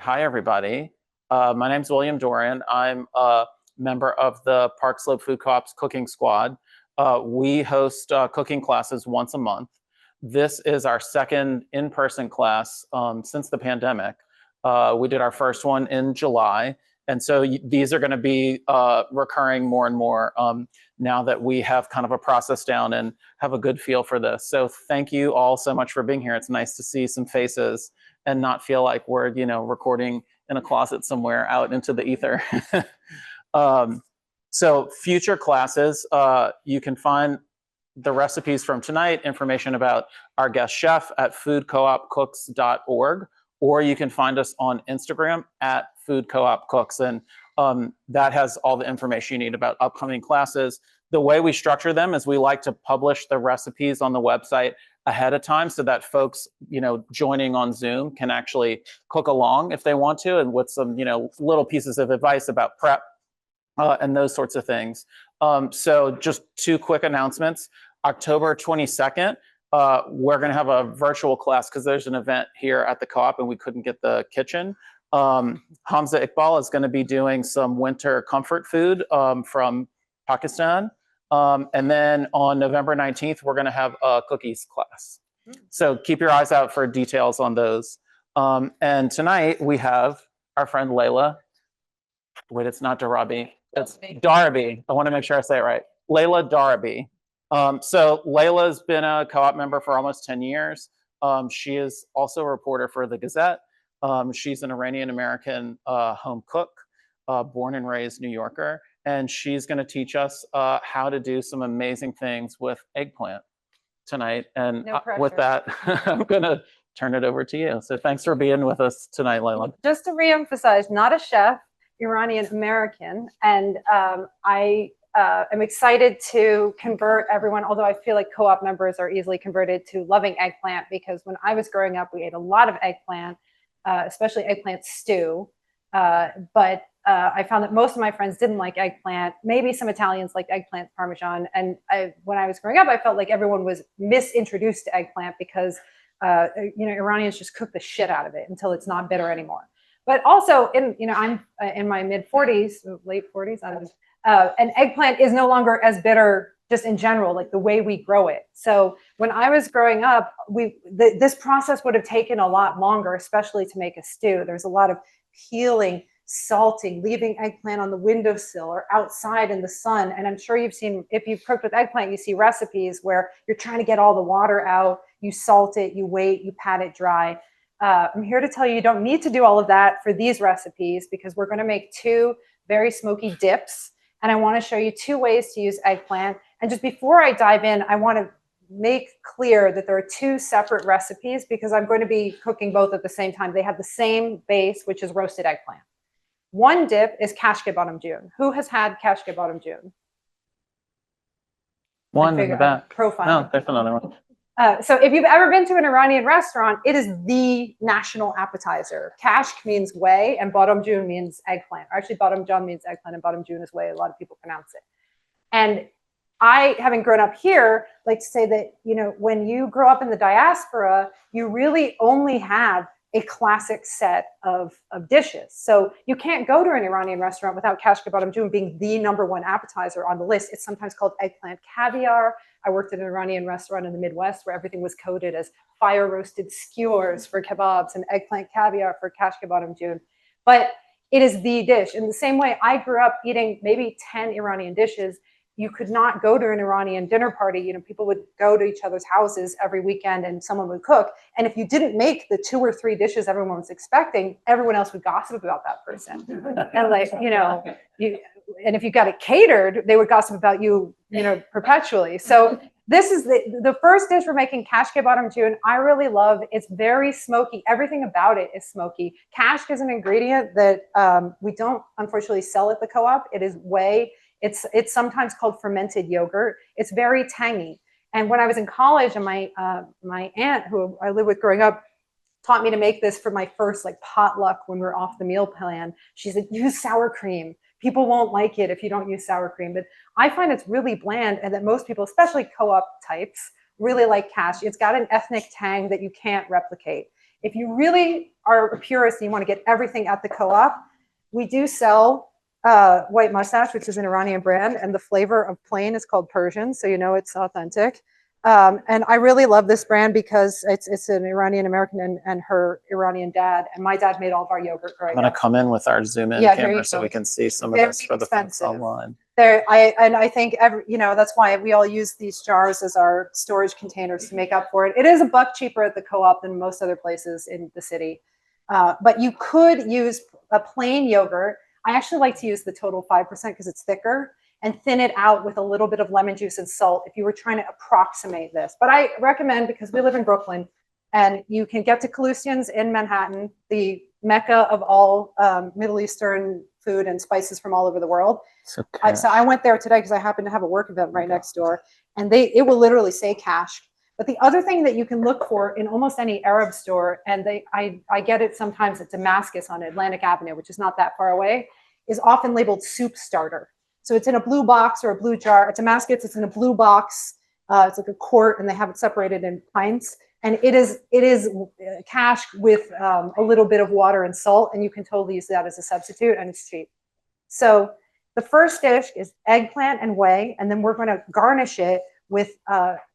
Hi, everybody. My name's William Dorian. I'm a member of the Park Slope Food Co-op's cooking squad. We host cooking classes once a month. This is our second in-person class since the pandemic. We did our first one in July. And so these are going to be recurring more and more now that we have kind of a process down and have a good feel for this. So thank you all so much for being here. It's nice to see some faces and not feel like we're, recording in a closet somewhere out into the ether. So future classes, you can find the recipes from tonight, information about our guest chef at foodcoopcooks.org, or you can find us on Instagram at foodcoopcooks. And that has all the information you need about upcoming classes. The way we structure them is we like to publish the recipes on the website ahead of time so that folks, joining on Zoom can actually cook along if they want to, and with some, little pieces of advice about prep and those sorts of things. So just two quick announcements. October 22nd, we're going to have a virtual class because there's an event here at the co-op and we couldn't get the kitchen. Hamza Iqbal is going to be doing some winter comfort food from Pakistan. And then on November 19th, we're going to have a cookies class. So keep your eyes out for details on those. And tonight we have our friend Layla. Wait, it's not Darabi. It's Darabi. I want to make sure I say it right. Layla Darabi. So Layla's been a co-op member for almost 10 years. She is also a reporter for the Gazette. She's an Iranian-American home cook, born and raised New Yorker. And she's going to teach us how to do some amazing things with eggplant tonight. And with that, I'm going to turn it over to you. So thanks for being with us tonight, Layla. Just to reemphasize, not a chef, Iranian American. And I am excited to convert everyone, although I feel like co-op members are easily converted to loving eggplant, because when I was growing up, we ate a lot of eggplant, especially eggplant stew. But I found that most of my friends didn't like eggplant. Maybe some Italians liked eggplant Parmesan. And when I was growing up, I felt like everyone was misintroduced to eggplant because, Iranians just cook the shit out of it until it's not bitter anymore. But also, I'm in my mid 40s, late 40s, I don't know. And eggplant is no longer as bitter just in general, like the way we grow it. So when I was growing up, this process would have taken a lot longer, especially to make a stew. There's a lot of peeling, salting, leaving eggplant on the windowsill or outside in the sun. And I'm sure you've seen, if you've cooked with eggplant, you see recipes where you're trying to get all the water out, you salt it, you wait, you pat it dry. I'm here to tell you, you don't need to do all of that for these recipes, because we're going to make two very smoky dips. And I want to show you two ways to use eggplant. And just before I dive in, I want to make clear that there are two separate recipes, because I'm going to be cooking both at the same time. They have the same base, which is roasted eggplant. One dip is kashke badam jun. Who has had kashke badam jun? One in the back. Profile. No, there's another one. So if you've ever been to an Iranian restaurant, it is the national appetizer. Kashk means whey and badam jun means eggplant. Or actually, badam jun means eggplant and badam jun is whey. A lot of people pronounce it. And I, having grown up here, like to say that, when you grow up in the diaspora, you really only have a classic set of dishes. So you can't go to an Iranian restaurant without kashke badam jun being the #1 appetizer on the list. It's sometimes called eggplant caviar. I worked at an Iranian restaurant in the Midwest where everything was coded as fire roasted skewers for kebabs and eggplant caviar for kashke badam jun. But it is the dish. In the same way, I grew up eating maybe 10 Iranian dishes. You could not go to an Iranian dinner party. People would go to each other's houses every weekend and someone would cook. And if you didn't make the 2 or 3 dishes everyone was expecting, everyone else would gossip about that person. And and if you got it catered, they would gossip about you, perpetually. So this is the first dish we're making, kashke badam jun. I really love. It's very smoky. Everything about it is smoky. Kashk is an ingredient that we don't unfortunately sell at the co-op. It is whey. It's sometimes called fermented yogurt. It's very tangy. And when I was in college, and my aunt, who I lived with growing up, taught me to make this for my first potluck when we're off the meal plan. She said, use sour cream. People won't like it if you don't use sour cream. But I find it's really bland, and that most people, especially co-op types, really like kashk. It's got an ethnic tang that you can't replicate. If you really are a purist and you want to get everything at the co-op, we do sell White Mustache, which is an Iranian brand, and the flavor of plain is called Persian, so you know it's authentic. And I really love this brand because it's an Iranian American and her Iranian dad, and my dad made all of our yogurt growing I'm up. going to come in with our zoom in camera so we can see some of this for the folks online. I think that's why we all use these jars as our storage containers to make up for it. It is $1 cheaper at the co-op than most other places in the city. But you could use a plain yogurt. I actually like to use the total 5% because it's thicker, and thin it out with a little bit of lemon juice and salt if you were trying to approximate this. But I recommend, because we live in Brooklyn and you can get to Calusian's in Manhattan, the mecca of all Middle Eastern food and spices from all over the world. So I went there today because I happen to have a work event right next door, and it will literally say cash. But the other thing that you can look for in almost any Arab store, and I get it sometimes at Damascus on Atlantic Avenue, which is not that far away, is often labeled soup starter. So it's in a blue box or a blue jar. At Damascus, it's in a blue box. It's like a quart, and they have it separated in pints. And it is cash with a little bit of water and salt, and you can totally use that as a substitute, and it's cheap. So the first dish is eggplant and whey, and then we're going to garnish it with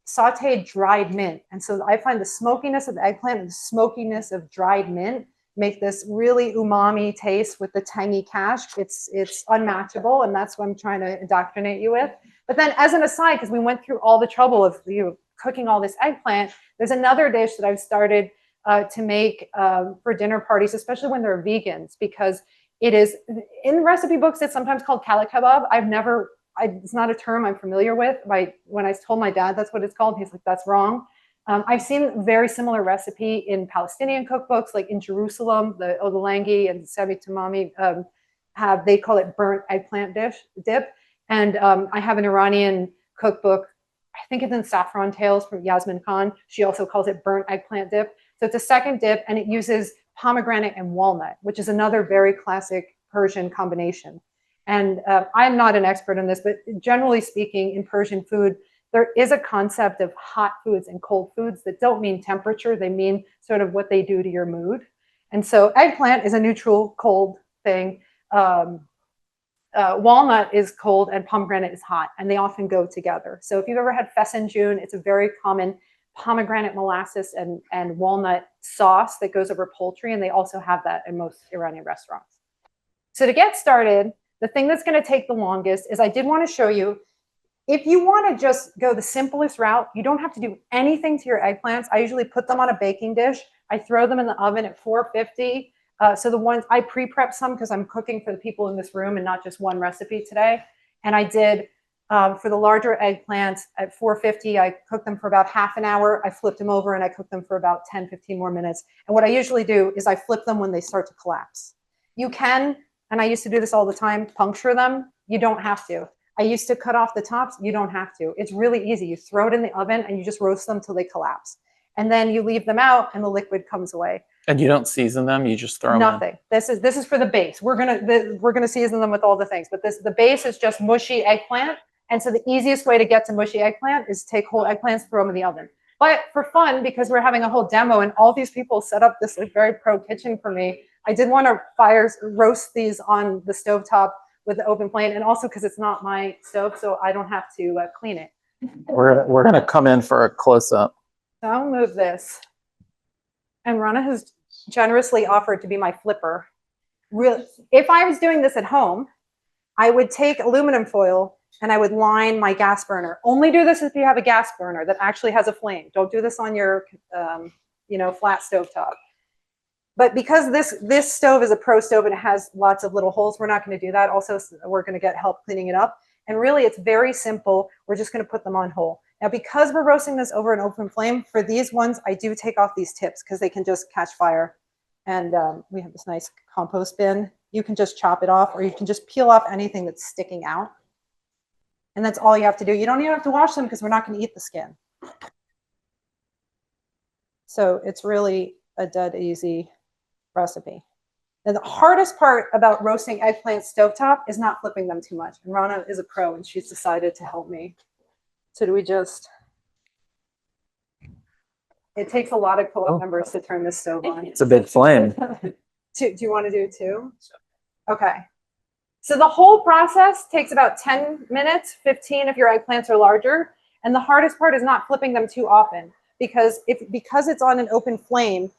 sauteed dried mint. And so I find the smokiness of the eggplant and the smokiness of dried mint make this really umami taste with the tangy cash. It's unmatchable, and that's what I'm trying to indoctrinate you with. But then as an aside, because we went through all the trouble of cooking all this eggplant, there's another dish that I've started to make for dinner parties, especially when they're vegans, because it is, in recipe books, it's sometimes called kala kebab. It's not a term I'm familiar with. When I told my dad that's what it's called, he's like, that's wrong. I've seen a very similar recipe in Palestinian cookbooks, like in Jerusalem, the Ottolenghi and Sami Tamami they call it burnt eggplant dip. And I have an Iranian cookbook, I think it's in Saffron Tales from Yasmin Khan. She also calls it burnt eggplant dip. So it's a second dip, and it uses pomegranate and walnut, which is another very classic Persian combination. And I'm not an expert in this, but generally speaking, in Persian food, there is a concept of hot foods and cold foods that don't mean temperature. They mean sort of what they do to your mood. And so eggplant is a neutral cold thing. Walnut is cold and pomegranate is hot, and they often go together. So if you've ever had fesenjoon, it's a very common pomegranate molasses and walnut sauce that goes over poultry, and they also have that in most Iranian restaurants. So to get started, the thing that's going to take the longest is I did want to show you, if you want to just go the simplest route, you don't have to do anything to your eggplants. I usually put them on a baking dish. I throw them in the oven at 450. So the ones I pre-prep some because I'm cooking for the people in this room and not just one recipe today. And I did for the larger eggplants at 450, I cooked them for about half an hour. I flipped them over and I cooked them for about 10, 15 more minutes. And what I usually do is I flip them when they start to collapse. You can, and I used to do this all the time, puncture them. You don't have to. I used to cut off the tops. You don't have to. It's really easy. You throw it in the oven and you just roast them till they collapse. And then you leave them out and the liquid comes away. And you don't season them, you just throw them Nothing. This is for the base. We're gonna season them with all the things, but the base is just mushy eggplant. And so the easiest way to get to mushy eggplant is take whole eggplants, throw them in the oven. But for fun, because we're having a whole demo and all these people set up this like very pro kitchen for me, I did want to roast these on the stovetop with the open flame, and also because it's not my stove, so I don't have to clean it. We're gonna come in for a close-up. So I'll move this. And Rana has generously offered to be my flipper. If I was doing this at home, I would take aluminum foil and I would line my gas burner. Only do this if you have a gas burner that actually has a flame. Don't do this on your flat stovetop. But because this stove is a pro stove and it has lots of little holes, we're not going to do that. Also, we're going to get help cleaning it up. And really, it's very simple. We're just going to put them on whole. Now, because we're roasting this over an open flame, for these ones, I do take off these tips because they can just catch fire. And we have this nice compost bin. You can just chop it off, or you can just peel off anything that's sticking out. And that's all you have to do. You don't even have to wash them because we're not going to eat the skin. So it's really a dead easy recipe. And the hardest part about roasting eggplant stovetop is not flipping them too much. And Rana is a pro, and she's decided to help me. So do we just... It takes a lot of co-op members to turn this stove on. It's a big flame. Do you want to do two? Okay. So the whole process takes about 10 minutes, 15 if your eggplants are larger. And the hardest part is not flipping them too often because it's on an open flame,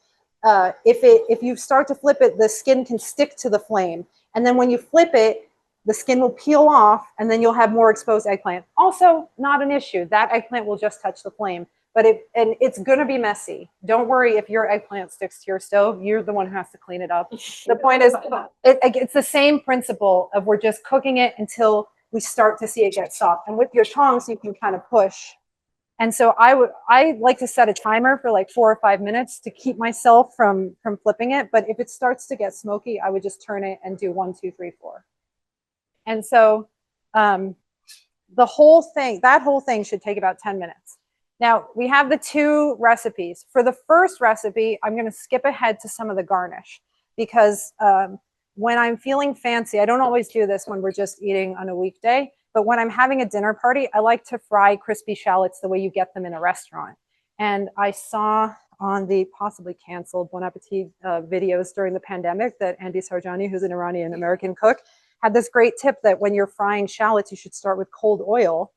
if you start to flip it, the skin can stick to the flame. And then when you flip it, the skin will peel off and then you'll have more exposed eggplant. Also, not an issue. That eggplant will just touch the flame. But it's going to be messy. Don't worry if your eggplant sticks to your stove. You're the one who has to clean it up. The point is, it's the same principle of we're just cooking it until we start to see it get soft. And with your tongs, you can kind of push. And so I like to set a timer for like 4 or 5 minutes to keep myself from flipping it. But if it starts to get smoky, I would just turn it and do 1, 2, 3, 4. And so that whole thing should take about 10 minutes. Now, we have the 2 recipes. For the first recipe, I'm going to skip ahead to some of the garnish because when I'm feeling fancy, I don't always do this when we're just eating on a weekday, but when I'm having a dinner party, I like to fry crispy shallots the way you get them in a restaurant. And I saw on the possibly canceled Bon Appetit videos during the pandemic that Andy Sarjani, who's an Iranian American cook, had this great tip that when you're frying shallots, you should start with cold oil.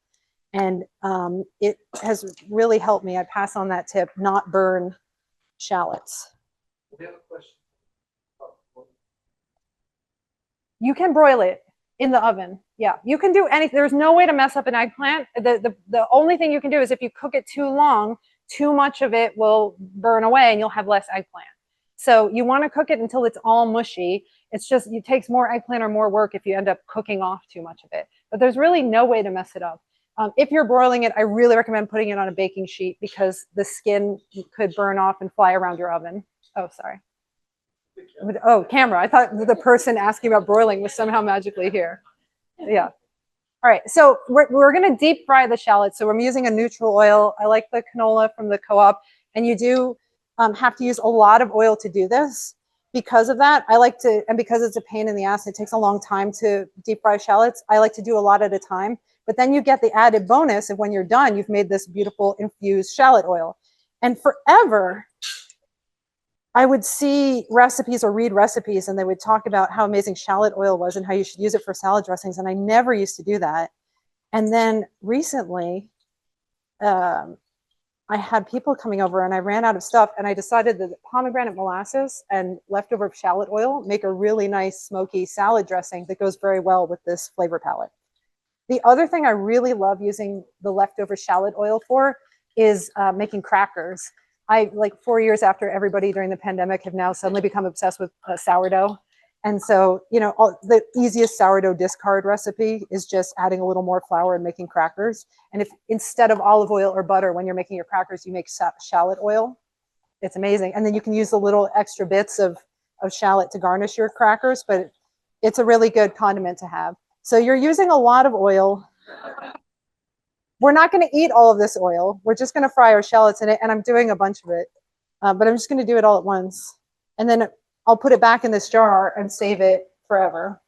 And it has really helped me. I pass on that tip, not burn shallots. We have a question. You can broil it in the oven. Yeah, you can do anything. There's no way to mess up an eggplant. The only thing you can do is if you cook it too long, too much of it will burn away and you'll have less eggplant. So you want to cook it until it's all mushy. It's just, it takes more eggplant or more work if you end up cooking off too much of it. But there's really no way to mess it up. If you're broiling it, I really recommend putting it on a baking sheet because the skin could burn off and fly around your oven. Oh, sorry. Oh, camera. I thought the person asking about broiling was somehow magically here. Yeah. All right. So we're going to deep fry the shallots. So I'm using a neutral oil. I like the canola from the co-op. And you do have to use a lot of oil to do this. Because of that, I like to, and because it's a pain in the ass, it takes a long time to deep fry shallots. I like to do a lot at a time. But then you get the added bonus of when you're done, you've made this beautiful infused shallot oil. And forever, I would see recipes or read recipes and they would talk about how amazing shallot oil was and how you should use it for salad dressings. And I never used to do that. And then recently, I had people coming over and I ran out of stuff and I decided that pomegranate molasses and leftover shallot oil make a really nice smoky salad dressing that goes very well with this flavor palette. The other thing I really love using the leftover shallot oil for is making crackers. Like 4 years after everybody during the pandemic have now suddenly become obsessed with sourdough. And so, you know, the easiest sourdough discard recipe is just adding a little more flour and making crackers. And if instead of olive oil or butter, when you're making your crackers, you make shallot oil, it's amazing. And then you can use the little extra bits of shallot to garnish your crackers, but it's a really good condiment to have. So you're using a lot of oil. We're not going to eat all of this oil. We're just going to fry our shallots in it. And I'm doing a bunch of it, but I'm just going to do it all at once. And then I'll put it back in this jar and save it forever.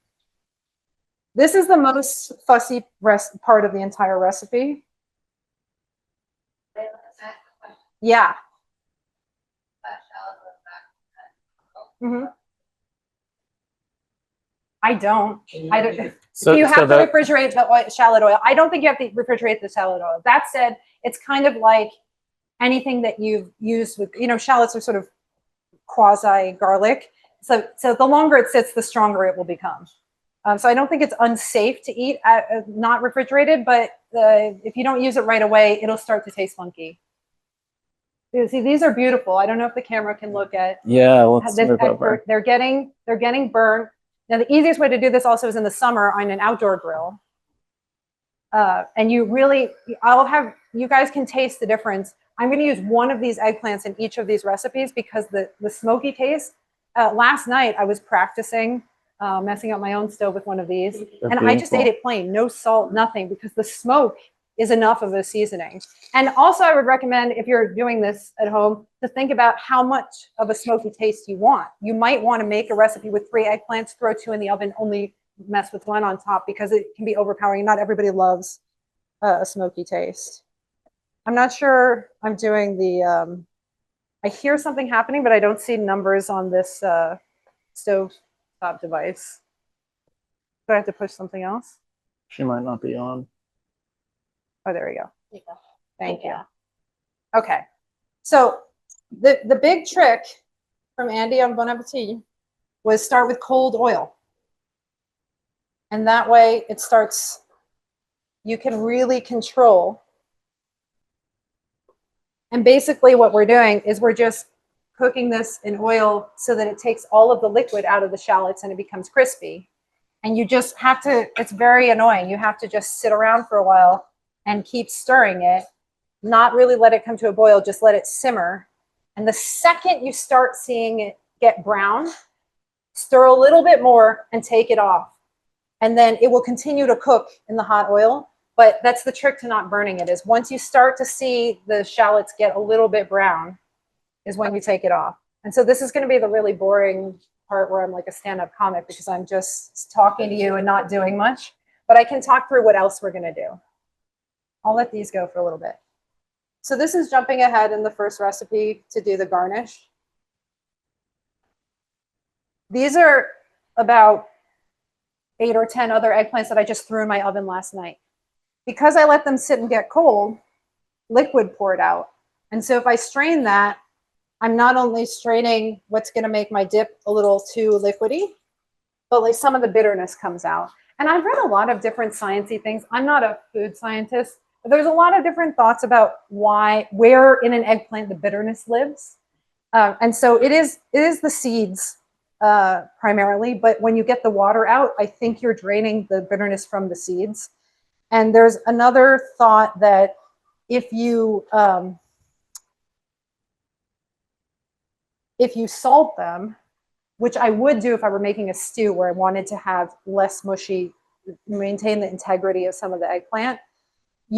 This is the most fussy part of the entire recipe. Yeah. Mm-hmm. I don't. So you have to refrigerate the shallot oil. I don't think you have to refrigerate the shallot oil. That said, it's kind of like anything that you've used with, you know, shallots are sort of quasi garlic. So the longer it sits, the stronger it will become. So I don't think it's unsafe to eat not refrigerated, but if you don't use it right away, it'll start to taste funky. See, these are beautiful. I don't know if the camera can look at. Yeah, let's move over. They're getting burnt. Now, the easiest way to do this also is in the summer on an outdoor grill. And you guys can taste the difference. I'm going to use one of these eggplants in each of these recipes because the smoky taste. Last night, I was practicing messing up my own stove with one of these. And I just ate it plain, no salt, nothing, because the smoke is enough of a seasoning. And also I would recommend, if you're doing this at home, to think about how much of a smoky taste you want. You might want to make a recipe with 3 eggplants, throw 2 in the oven, only mess with 1 on top because it can be overpowering. Not everybody loves a smoky taste. I'm not sure I'm doing the I hear something happening, but I don't see numbers on this stove top device. Do I have to push something else? She might not be on. Oh, there we go. Thank you. Okay. So the big trick from Andy on Bon Appetit was start with cold oil. And that way it starts, you can really control. And basically what we're doing is we're just cooking this in oil so that it takes all of the liquid out of the shallots and it becomes crispy. And you just have to, it's very annoying. You have to just sit around for a while and keep stirring it, not really let it come to a boil, just let it simmer. And the second you start seeing it get brown, stir a little bit more and take it off. And then it will continue to cook in the hot oil. But that's the trick to not burning it, is once you start to see the shallots get a little bit brown is when you take it off. And so this is going to be the really boring part where I'm like a stand-up comic because I'm just talking to you and not doing much. But I can talk through what else we're going to do. I'll let these go for a little bit. So this is jumping ahead in the first recipe to do the garnish. These are about 8 or 10 other eggplants that I just threw in my oven last night. Because I let them sit and get cold, liquid poured out. And so if I strain that, I'm not only straining what's going to make my dip a little too liquidy, but like some of the bitterness comes out. And I've read a lot of different sciencey things. I'm not a food scientist, but there's a lot of different thoughts about where in an eggplant the bitterness lives. And so it is the seeds primarily, but when you get the water out, I think you're draining the bitterness from the seeds. And there's another thought that if you salt them, which I would do if I were making a stew where I wanted to have less mushy, maintain the integrity of some of the eggplant, if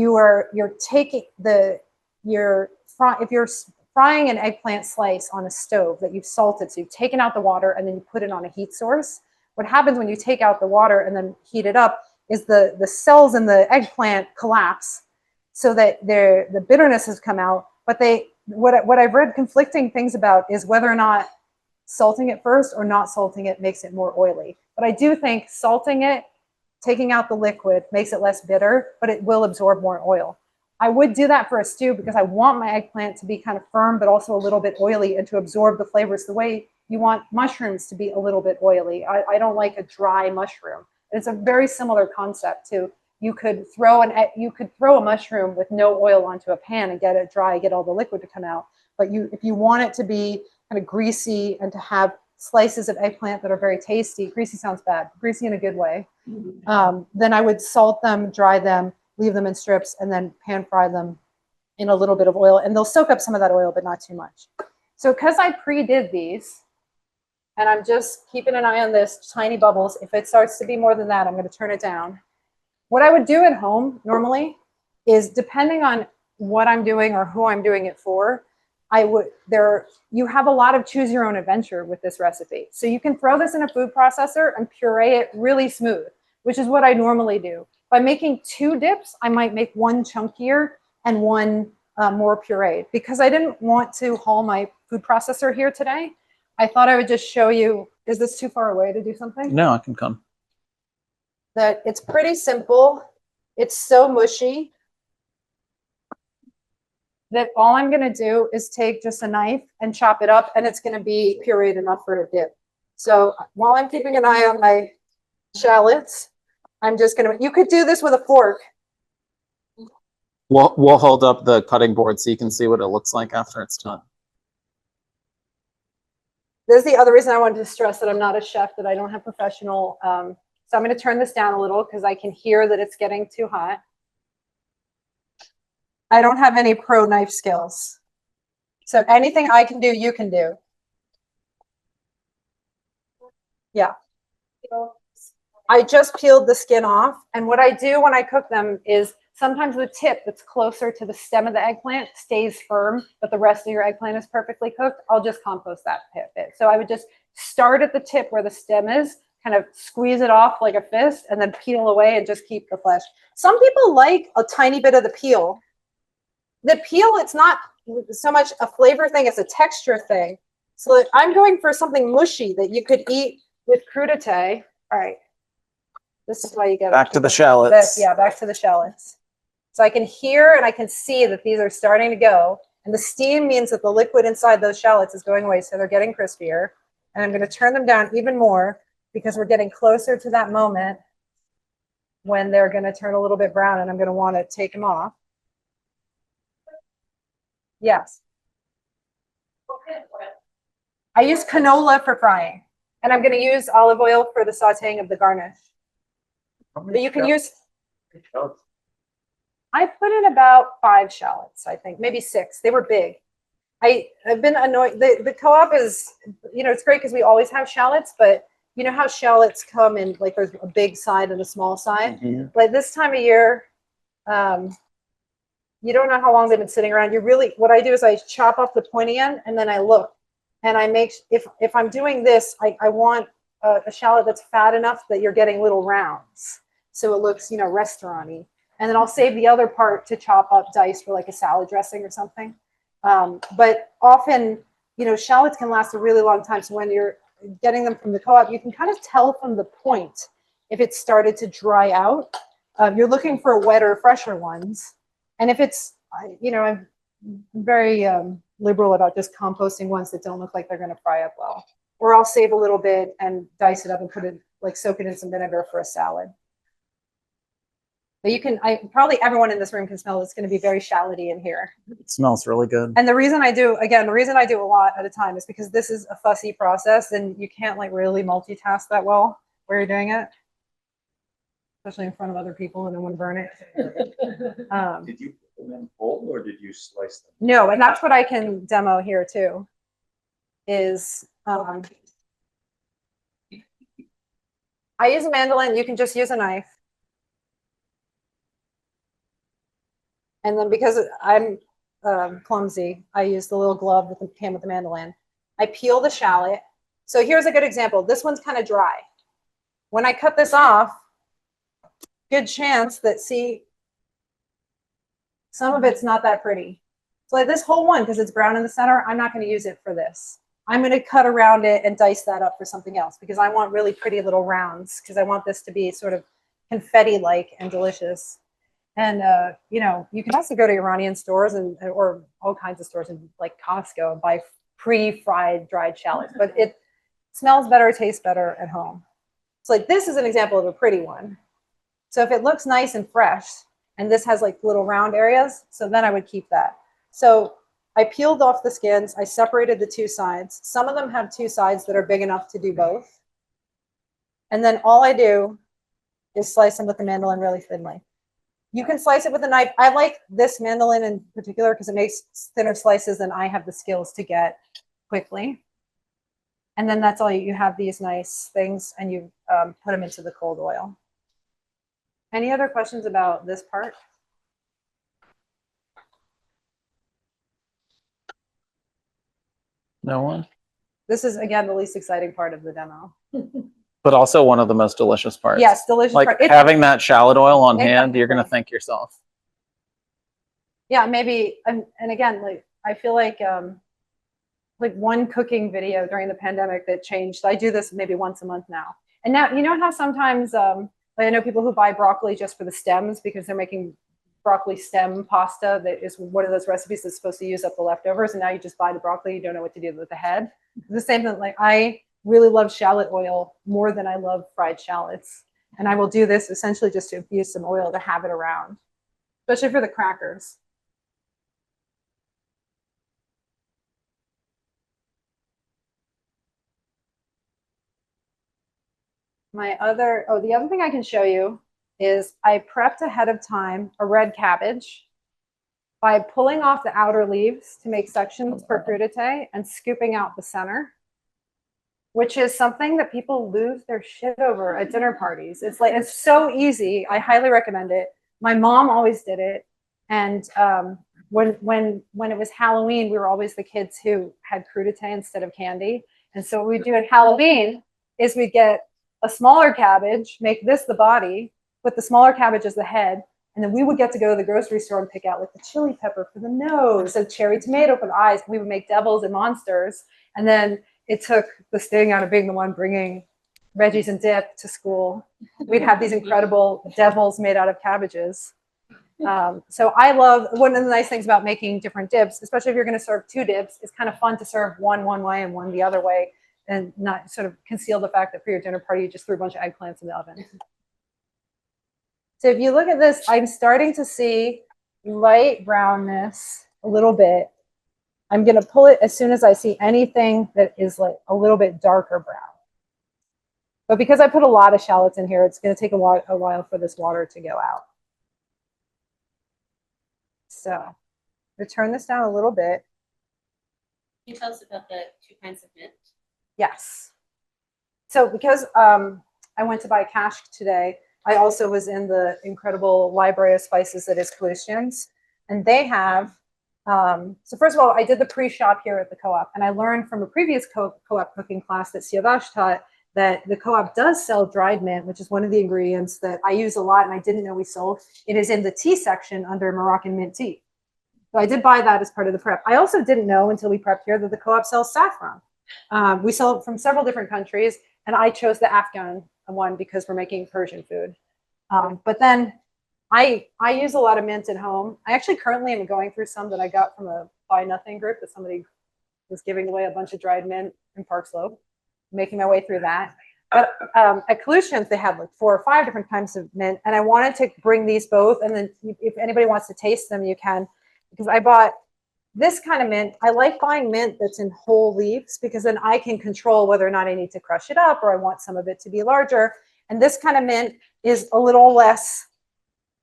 you're frying an eggplant slice on a stove that you've salted, so you've taken out the water and then you put it on a heat source, what happens when you take out the water and then heat it up is the cells in the eggplant collapse so that the bitterness has come out. But what I've read conflicting things about is whether or not salting it first or not salting it makes it more oily. But I do think salting it, taking out the liquid, makes it less bitter, but it will absorb more oil. I would do that for a stew because I want my eggplant to be kind of firm, but also a little bit oily and to absorb the flavors the way you want mushrooms to be a little bit oily. I don't like a dry mushroom. It's a very similar concept to you could throw a mushroom with no oil onto a pan and get it dry, get all the liquid to come out. But if you want it to be kind of greasy and to have slices of eggplant that are very tasty, greasy sounds bad, greasy in a good way, then I would salt them, dry them, leave them in strips, and then pan fry them in a little bit of oil. And they'll soak up some of that oil, but not too much. So because I pre-did these, and I'm just keeping an eye on this, tiny bubbles. If it starts to be more than that, I'm going to turn it down. What I would do at home normally is, depending on what I'm doing or who I'm doing it for, you have a lot of choose your own adventure with this recipe. So you can throw this in a food processor and puree it really smooth, which is what I normally do. By making 2 dips, I might make one chunkier and one more pureed. Because I didn't want to haul my food processor here today, I thought I would just show you. Is this too far away to do something? No, I can come. That it's pretty simple. It's so mushy that all I'm going to do is take just a knife and chop it up, and it's going to be pureed enough for a dip. So while I'm keeping an eye on my shallots, I'm just going to, you could do this with a fork. We'll hold up the cutting board so you can see what it looks like after it's done. This is the other reason I wanted to stress that I'm not a chef, that I don't have professional. So I'm going to turn this down a little because I can hear that it's getting too hot. I don't have any pro knife skills. So anything I can do, you can do. Yeah. I just peeled the skin off. And what I do when I cook them is sometimes the tip that's closer to the stem of the eggplant stays firm, but the rest of your eggplant is perfectly cooked. I'll just compost that bit. So I would just start at the tip where the stem is, kind of squeeze it off like a fist, and then peel away and just keep the flesh. Some people like a tiny bit of the peel. The peel, it's not so much a flavor thing as a texture thing. So I'm going for something mushy that you could eat with crudité. All right. This is why you get Back to the shallots. Yeah, back to the shallots. So I can hear and I can see that these are starting to go. And the steam means that the liquid inside those shallots is going away. So they're getting crispier. And I'm going to turn them down even more because we're getting closer to that moment when they're going to turn a little bit brown and I'm going to want to take them off. Yes. I use canola for frying. And I'm going to use olive oil for the sauteing of the garnish. But you can use... I put in about 5 shallots, I think, maybe 6. They were big. I've been annoyed. The co-op is, you know, it's great because we always have shallots, but you know how shallots come in, like there's a big side and a small side? Mm-hmm. Like this time of year, you don't know how long they've been sitting around. What I do is I chop off the pointy end and then I look and I make, if I'm doing this, I want a shallot that's fat enough that you're getting little rounds. So it looks, you know, restaurant-y. And then I'll save the other part to chop up dice for like a salad dressing or something. But often, you know, shallots can last a really long time. So when you're getting them from the co-op, you can kind of tell from the point if it's started to dry out. You're looking for wetter, fresher ones. And if it's, you know, I'm very liberal about just composting ones that don't look like they're going to fry up well. Or I'll save a little bit and dice it up and put it, like soak it in some vinegar for a salad. But you can, probably everyone in this room can smell it's going to be very shalloty in here. It smells really good. And the reason I do a lot at a time is because this is a fussy process and you can't like really multitask that well where you're doing it. Especially in front of other people and then want to burn it. Did you put them in whole or did you slice them? No, and that's what I can demo here too. Is I use a mandolin. You can just use a knife. And then because I'm clumsy, I use the little glove that came with the mandolin. I peel the shallot. So here's a good example. This one's kind of dry. When I cut this off, good chance that, see, some of it's not that pretty. So like this whole one, because it's brown in the center, I'm not going to use it for this. I'm going to cut around it and dice that up for something else because I want really pretty little rounds because I want this to be sort of confetti-like and delicious. And, you know, you can also go to Iranian stores or all kinds of stores and like Costco and buy pre-fried dried shallots, but it smells better, tastes better at home. So like this is an example of a pretty one. So if it looks nice and fresh and this has like little round areas, so then I would keep that. So I peeled off the skins. I separated the 2 sides. Some of them have 2 sides that are big enough to do both. And then all I do is slice them with the mandolin really thinly. You can slice it with a knife. I like this mandolin in particular because it makes thinner slices than I have the skills to get quickly. And then that's all you have these nice things and you put them into the cold oil. Any other questions about this part? No one? This is, again, the least exciting part of the demo. But also one of the most delicious parts. Yes, delicious like part. Having that shallot oil on Exactly. hand, you're going to thank yourself. Yeah, maybe. And again, like I feel like one cooking video during the pandemic that changed. I do this maybe once a month now. And now, you know how sometimes like I know people who buy broccoli just for the stems because they're making broccoli stem pasta that is one of those recipes that's supposed to use up the leftovers. And now you just buy the broccoli, you don't know what to do with the head. The same thing, like I really love shallot oil more than I love fried shallots. And I will do this essentially just to infuse some oil to have it around, especially for the crackers. The other thing I can show you is I prepped ahead of time a red cabbage by pulling off the outer leaves to make sections for crudité and scooping out the center, which is something that people lose their shit over at dinner parties. It's like, it's so easy. I highly recommend it. My mom always did it. And when it was Halloween, we were always the kids who had crudité instead of candy. And so what we do at Halloween is we get a smaller cabbage, make this the body, put the smaller cabbage as the head, And then we would get to go to the grocery store and pick out like the chili pepper for the nose, the cherry tomato for the eyes. We would make devils and monsters. And then it took the sting out of being the one bringing veggies and dip to school. We'd have these incredible devils made out of cabbages. So I love, one of the nice things about making different dips, especially if you're going to serve 2 dips, it's kind of fun to serve one way and one the other way, and not sort of conceal the fact that for your dinner party you just threw a bunch of eggplants in the oven. So if you look at this, I'm starting to see light brownness a little bit. I'm going to pull it as soon as I see anything that is like a little bit darker brown. But because I put a lot of shallots in here, it's going to take a while for this water to go out. So I'm going to turn this down a little bit. Can you tell us about the 2 kinds of mint? Yes. So because I went to buy cash today, I also was in the incredible library of spices that is Persian's. And they have, so first of all, I did the pre-shop here at the co-op. And I learned from a previous co-op cooking class that Siavash taught that the co-op does sell dried mint, which is one of the ingredients that I use a lot and I didn't know we sold. It is in the tea section under Moroccan mint tea. So I did buy that as part of the prep. I also didn't know until we prepped here that the co-op sells saffron. We sell it from several different countries, and I chose the Afghan one because we're making Persian food. But then I use a lot of mint at home. I actually currently am going through some that I got from a Buy Nothing group that somebody was giving away a bunch of dried mint in Park Slope. Making my way through that. But at Colutions, they had like 4 or 5 different kinds of mint, and I wanted to bring these both. And then if anybody wants to taste them, you can, because I bought this kind of mint. I like buying mint that's in whole leaves because then I can control whether or not I need to crush it up or I want some of it to be larger. And this kind of mint is a little less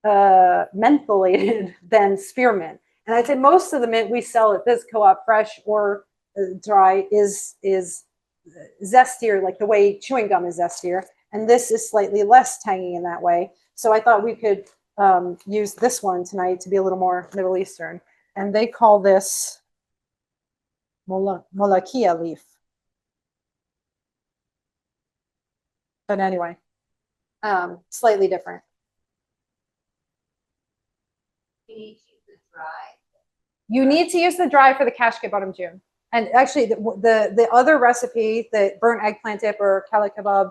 mentholated than spearmint. And I'd say most of the mint we sell at this co-op, fresh or dry, is zestier, like the way chewing gum is zestier, and this is slightly less tangy in that way. So I thought we could use this one tonight to be a little more Middle Eastern, and they call this molakia leaf. But anyway, slightly different. You need to use the dry for the kashke bottom June. And actually, the other recipe, the burnt eggplant dip or kala kebab,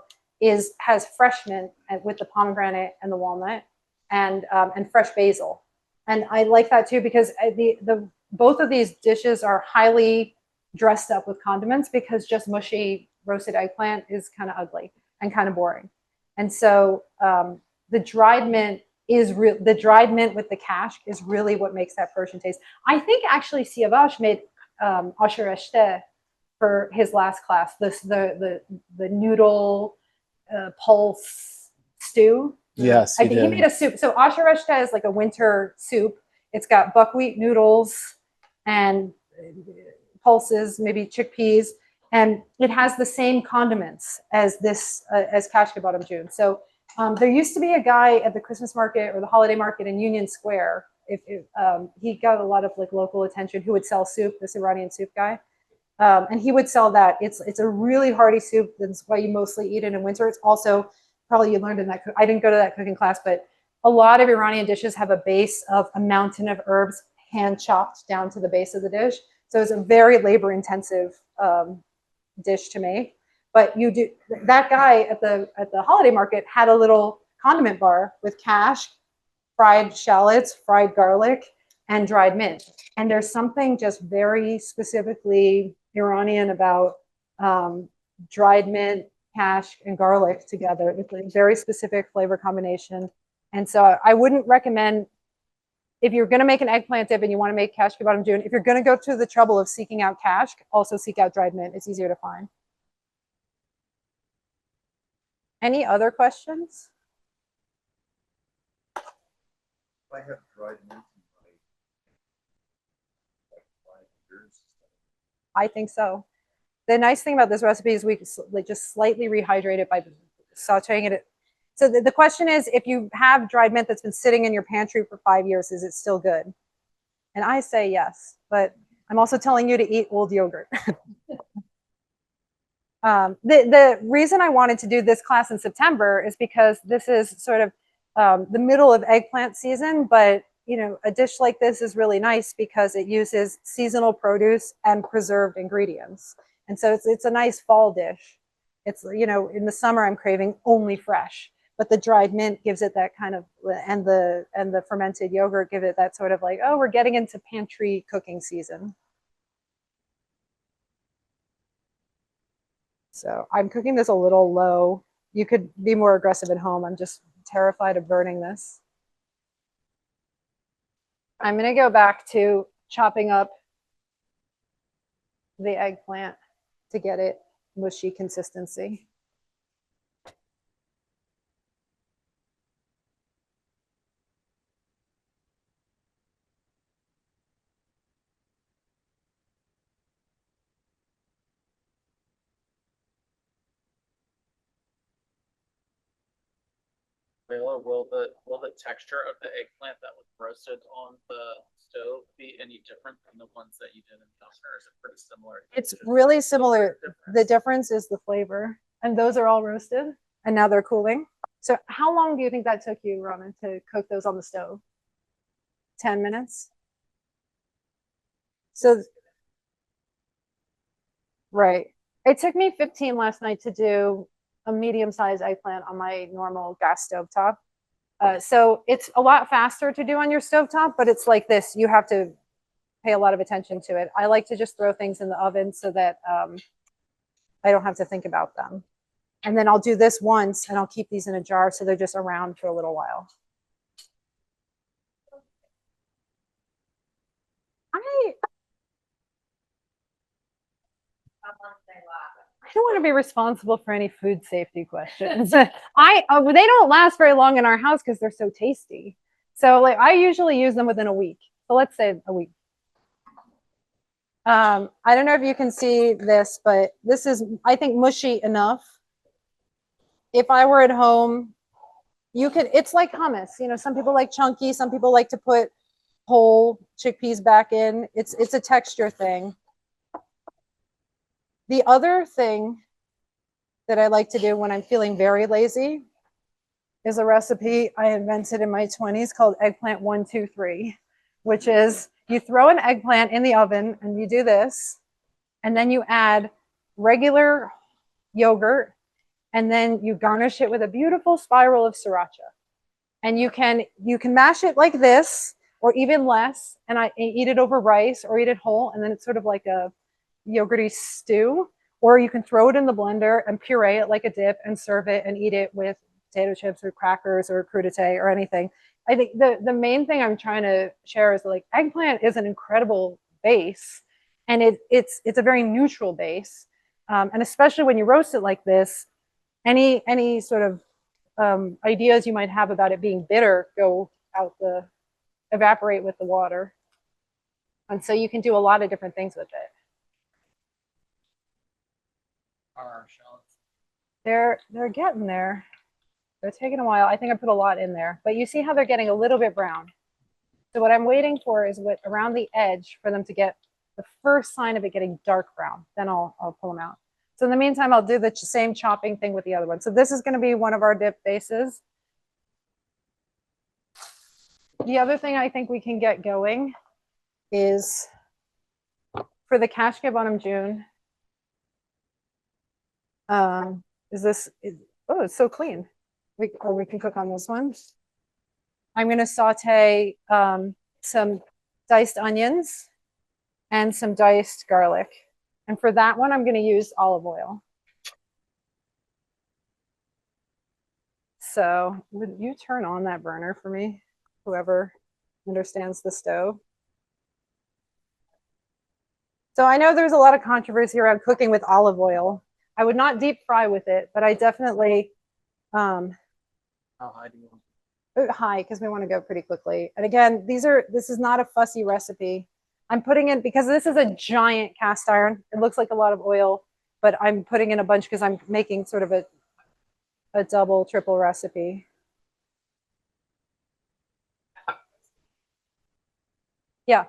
has fresh mint with the pomegranate and the walnut, and fresh basil. And I like that too because both of these dishes are highly dressed up with condiments because just mushy roasted eggplant is kind of ugly and kind of boring. And so the dried mint the dried mint with the cash is really what makes that Persian taste. I think actually Siavash made asher eshte for his last class, the noodle pulse stew. Yes, I think he made a soup. So asher eshte is like a winter soup. It's got buckwheat noodles and pulses, maybe chickpeas, and it has the same condiments as this as kashke bottom June. So there used to be a guy at the Christmas market or the holiday market in Union Square. He got a lot of like local attention, who would sell soup, this Iranian soup guy. And he would sell that. It's a really hearty soup. That's why you mostly eat it in winter. It's also, probably you learned in that, I didn't go to that cooking class, but a lot of Iranian dishes have a base of a mountain of herbs hand chopped down to the base of the dish. So it's a very labor intensive dish to make. But you do, that guy at the holiday market had a little condiment bar with cash, fried shallots, fried garlic, and dried mint. And there's something just very specifically Iranian about dried mint, cash, and garlic together. It's a very specific flavor combination. And so I wouldn't recommend, if you're going to make an eggplant dip and you want to make kashke bottom June, if you're going to go to the trouble of seeking out cash, also seek out dried mint. It's easier to find. Any other questions? I have dried mint in my 5 years. I think so. The nice thing about this recipe is we just slightly rehydrate it by sauteing it. So the question is, if you have dried mint that's been sitting in your pantry for 5 years, is it still good? And I say yes, but I'm also telling you to eat old yogurt. The reason I wanted to do this class in September is because this is sort of the middle of eggplant season, but you know, a dish like this is really nice because it uses seasonal produce and preserved ingredients. And so it's a nice fall dish. It's, you know, in the summer I'm craving only fresh, but the dried mint gives it that kind of, and the fermented yogurt give it that sort of like, oh, we're getting into pantry cooking season. So I'm cooking this a little low. You could be more aggressive at home. I'm just terrified of burning this. I'm going to go back to chopping up the eggplant to get it mushy consistency. Layla, will the texture of the eggplant that was roasted on the stove be any different than the ones that you did in the oven, or is it pretty similar? It's really similar. The difference is the flavor. And those are all roasted and now they're cooling. So how long do you think that took you, Roman, to cook those on the stove? 10 minutes? So, right. It took me 15 last night to do a medium-sized eggplant on my normal gas stove top. So it's a lot faster to do on your stove top, but it's like this. You have to pay a lot of attention to it. I like to just throw things in the oven so that I don't have to think about them. And then I'll do this once and I'll keep these in a jar so they're just around for a little while. I don't want to be responsible for any food safety questions. They don't last very long in our house because they're so tasty. So like I usually use them within a week. So let's say a week. I don't know if you can see this, but this is, I think, mushy enough. If I were at home, you could, it's like hummus. You know, some people like chunky, some people like to put whole chickpeas back in. It's a texture thing. The other thing that I like to do when I'm feeling very lazy is a recipe I invented in my 20s called Eggplant 1, 2, 3, which is you throw an eggplant in the oven and you do this, and then you add regular yogurt, and then you garnish it with a beautiful spiral of sriracha. And you can mash it like this or even less, and I eat it over rice or eat it whole, and then it's sort of like a yogurty stew, or you can throw it in the blender and puree it like a dip and serve it and eat it with potato chips or crackers or crudité or anything. I think the main thing I'm trying to share is like eggplant is an incredible base, and it's a very neutral base, and especially when you roast it like this, any sort of ideas you might have about it being bitter go out evaporate with the water, and so you can do a lot of different things with it. Our shallots. They're getting there. They're taking a while. I think I put a lot in there, but you see how they're getting a little bit brown. So what I'm waiting for is what around the edge for them to get the first sign of it getting dark brown. Then I'll pull them out. So in the meantime, I'll do the same chopping thing with the other one. So this is going to be one of our dip bases. The other thing I think we can get going is for the kashke bonum June. Oh, it's so clean. We can cook on this one. I'm going to saute some diced onions and some diced garlic. And for that one, I'm going to use olive oil. So would you turn on that burner for me, whoever understands the stove? So I know there's a lot of controversy around cooking with olive oil. I would not deep fry with it, but I definitely How high do you want? high, because we want to go pretty quickly. And again, this is not a fussy recipe. I'm putting in, because this is a giant cast iron, it looks like a lot of oil, but I'm putting in a bunch because I'm making sort of a double, triple recipe. Yeah.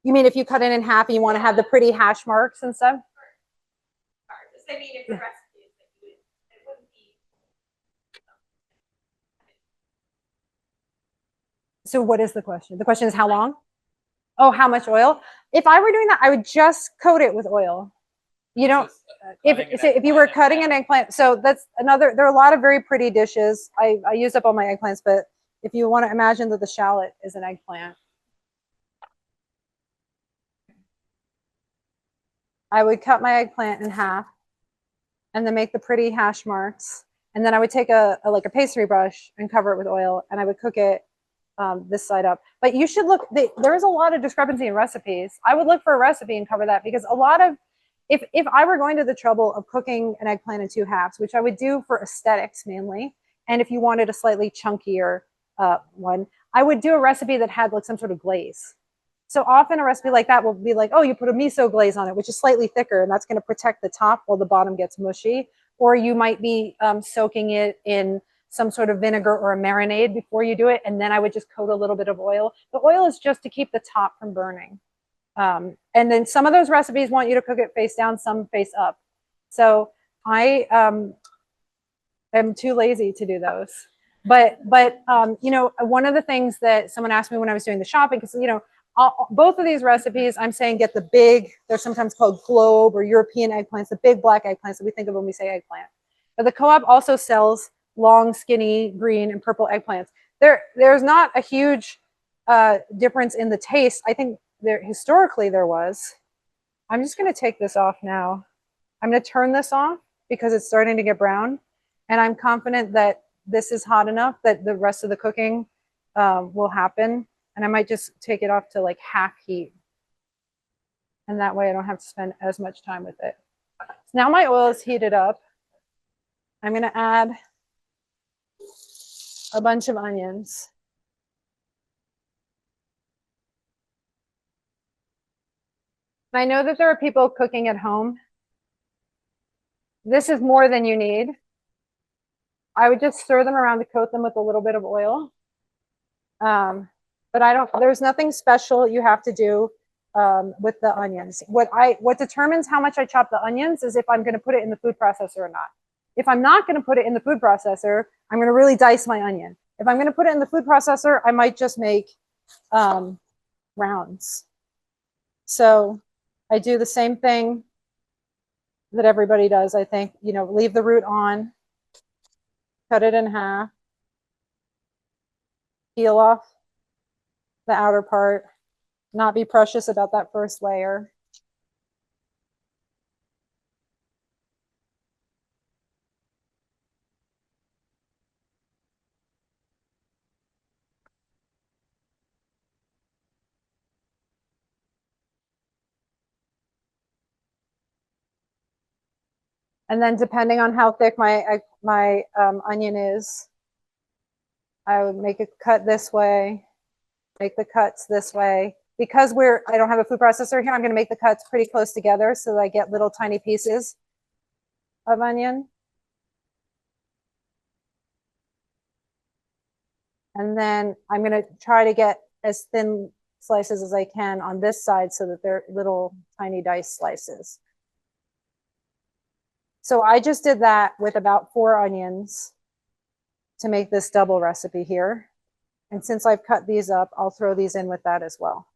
You mean if you cut it in half and you want to have the pretty hash marks and stuff? I mean, if the recipe is So what is the question? The question is how long? Oh, how much oil? If I were doing that, I would just coat it with oil. You don't, if you were cutting an eggplant, so that's another, there are a lot of very pretty dishes. I used up all my eggplants, but if you want to imagine that the shallot is an eggplant, I would cut my eggplant in half and then make the pretty hash marks. And then I would take like a pastry brush and cover it with oil, and I would cook it this side up. But you should look, there is a lot of discrepancy in recipes. I would look for a recipe and cover that, because a lot of, if I were going to the trouble of cooking an eggplant in 2 halves, which I would do for aesthetics mainly, and if you wanted a slightly chunkier one, I would do a recipe that had like some sort of glaze. So often a recipe like that will be like, oh, you put a miso glaze on it, which is slightly thicker, and that's going to protect the top while the bottom gets mushy. Or you might be soaking it in some sort of vinegar or a marinade before you do it, and then I would just coat a little bit of oil. The oil is just to keep the top from burning. And then some of those recipes want you to cook it face down, some face up. So I am too lazy to do those. But you know, one of the things that someone asked me when I was doing the shopping, because, you know, both of these recipes, I'm saying get the big, they're sometimes called globe or European eggplants, the big black eggplants that we think of when we say eggplant. But the co-op also sells long, skinny, green, and purple eggplants. There's not a huge difference in the taste. I think historically there was. I'm just going to take this off now. I'm going to turn this off because it's starting to get brown. And I'm confident that this is hot enough that the rest of the cooking will happen. And I might just take it off to like half heat. And that way I don't have to spend as much time with it. So now my oil is heated up. I'm going to add a bunch of onions. I know that there are people cooking at home. This is more than you need. I would just stir them around to coat them with a little bit of oil. But there's nothing special you have to do with the onions. What determines how much I chop the onions is if I'm going to put it in the food processor or not. If I'm not going to put it in the food processor, I'm going to really dice my onion. If I'm going to put it in the food processor, I might just make rounds. So I do the same thing that everybody does, I think. You know, leave the root on, cut it in half, peel off the outer part, not be precious about that first layer. And then depending on how thick my onion is, I would make a cut this way, make the cuts this way. Because I don't have a food processor here, I'm going to make the cuts pretty close together so that I get little tiny pieces of onion. And then I'm going to try to get as thin slices as I can on this side so that they're little tiny dice slices. So I just did that with about 4 onions to make this double recipe here. And since I've cut these up, I'll throw these in with that as well.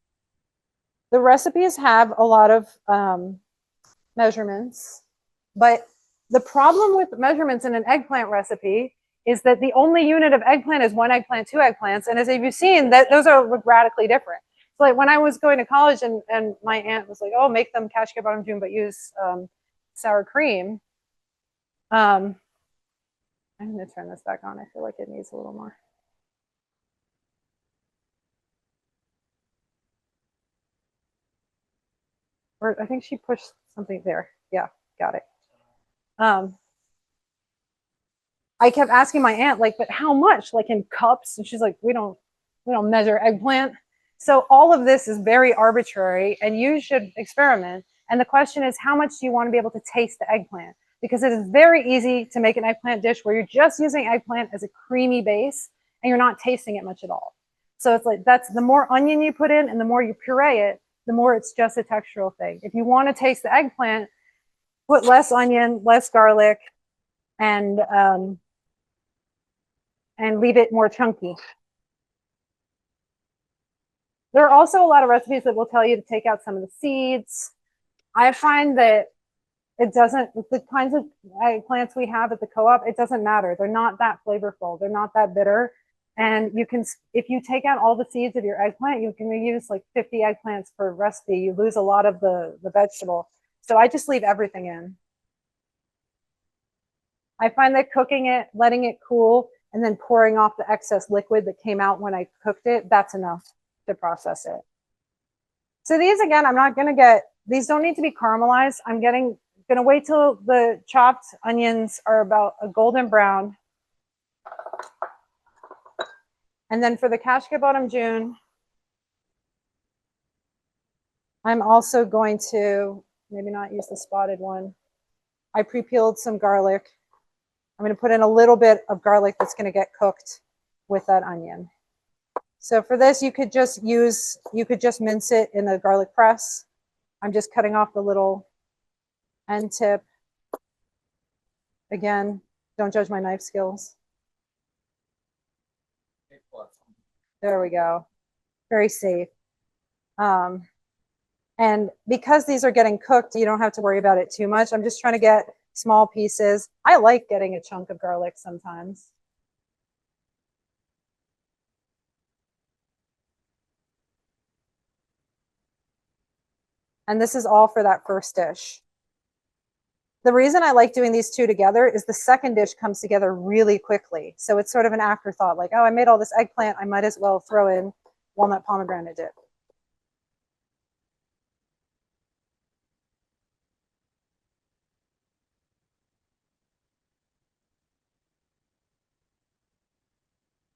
The recipes have a lot of measurements, but the problem with measurements in an eggplant recipe is that the only unit of eggplant is 1 eggplant, 2 eggplants. And as you've seen, those are radically different. So like when I was going to college and my aunt was like, oh, make them cashew bottom June, but use sour cream. I'm going to turn this back on. I feel like it needs a little more. Or I think she pushed something there. Yeah, got it. I kept asking my aunt, like, but how much? Like in cups? And she's like, we don't measure eggplant. So all of this is very arbitrary, and you should experiment. And the question is, how much do you want to be able to taste the eggplant? Because it is very easy to make an eggplant dish where you're just using eggplant as a creamy base and you're not tasting it much at all. So it's like, that's the more onion you put in and the more you puree it, the more it's just a textural thing. If you want to taste the eggplant, put less onion, less garlic, and leave it more chunky. There are also a lot of recipes that will tell you to take out some of the seeds. I find that it doesn't, the kinds of eggplants we have at the co-op, it doesn't matter. They're not that flavorful. They're not that bitter. And you can, if you take out all the seeds of your eggplant, you can use like 50 eggplants per recipe. You lose a lot of the vegetable. So I just leave everything in. I find that cooking it, letting it cool, and then pouring off the excess liquid that came out when I cooked it, that's enough to process it. So these, again, I'm not gonna get, these don't need to be caramelized. I'm gonna wait till the chopped onions are about a golden brown. And then for the cashew bottom June, I'm also going to, maybe not use the spotted one. I pre-peeled some garlic. I'm going to put in a little bit of garlic that's going to get cooked with that onion. So for this, you could just mince it in the garlic press. I'm just cutting off the little end tip. Again, don't judge my knife skills. There we go. Very safe. And because these are getting cooked, you don't have to worry about it too much. I'm just trying to get small pieces. I like getting a chunk of garlic sometimes. And this is all for that first dish. The reason I like doing these two together is the second dish comes together really quickly. So it's sort of an afterthought, like, oh, I made all this eggplant, I might as well throw in walnut pomegranate dip.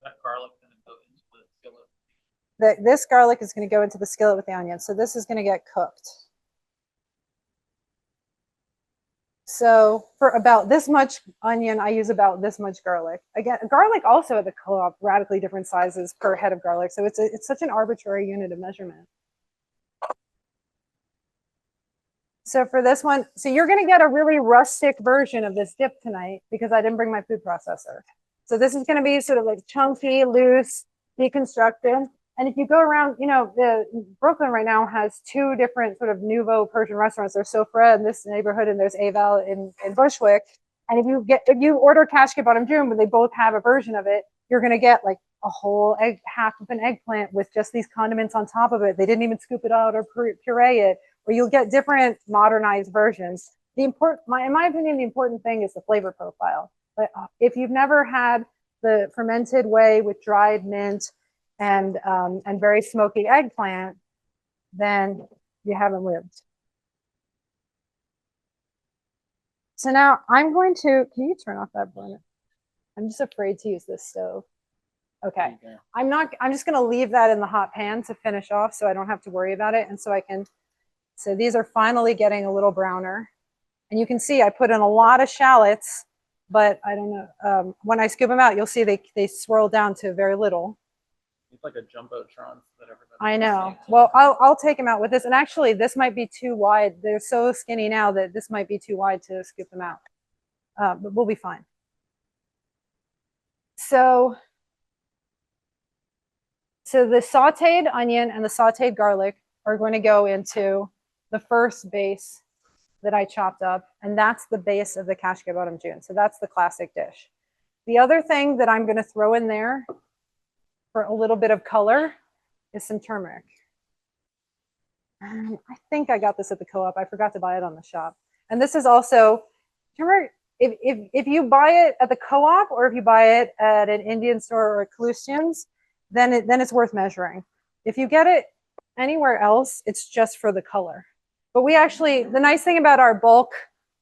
That garlic going to go into the skillet. This garlic is going to go into the skillet with the onion. So this is going to get cooked. So for about this much onion, I use about this much garlic. Again, garlic also at the co-op, radically different sizes per head of garlic. So it's such an arbitrary unit of measurement. So for this one, so you're going to get a really rustic version of this dip tonight because I didn't bring my food processor. So this is going to be sort of like chunky, loose, deconstructed. And if you go around, you know, Brooklyn right now has two different sort of nouveau Persian restaurants. There's Sofra in this neighborhood, and there's Aval in Bushwick. And if you order cashew bottom June, but they both have a version of it, you're going to get like a whole half of an eggplant with just these condiments on top of it. They didn't even scoop it out or puree it. Or you'll get different modernized versions. In my opinion, the important thing is the flavor profile. But if you've never had the fermented way with dried mint and very smoky eggplant, then you haven't lived. So now I'm going to, can you turn off that burner? I'm just afraid to use this stove. Okay. I'm just going to leave that in the hot pan to finish off so I don't have to worry about it. And so I can, so these are finally getting a little browner. And you can see I put in a lot of shallots, but I don't know, when I scoop them out, you'll see they swirl down to very little. It's like a jumbotron that everybody. I know. Well, I'll take them out with this. And actually, this might be too wide. They're so skinny now that this might be too wide to scoop them out. But we'll be fine. So the sauteed onion and the sauteed garlic are going to go into the first base that I chopped up. And that's the base of the cashew bottom June. So that's the classic dish. The other thing that I'm going to throw in there for a little bit of color is some turmeric. I think I got this at the co-op. I forgot to buy it on the shop. And this is also turmeric. If you buy it at the co-op or if you buy it at an Indian store or at Kalustian's, then it's worth measuring. If you get it anywhere else, it's just for the color. But we actually, the nice thing about our bulk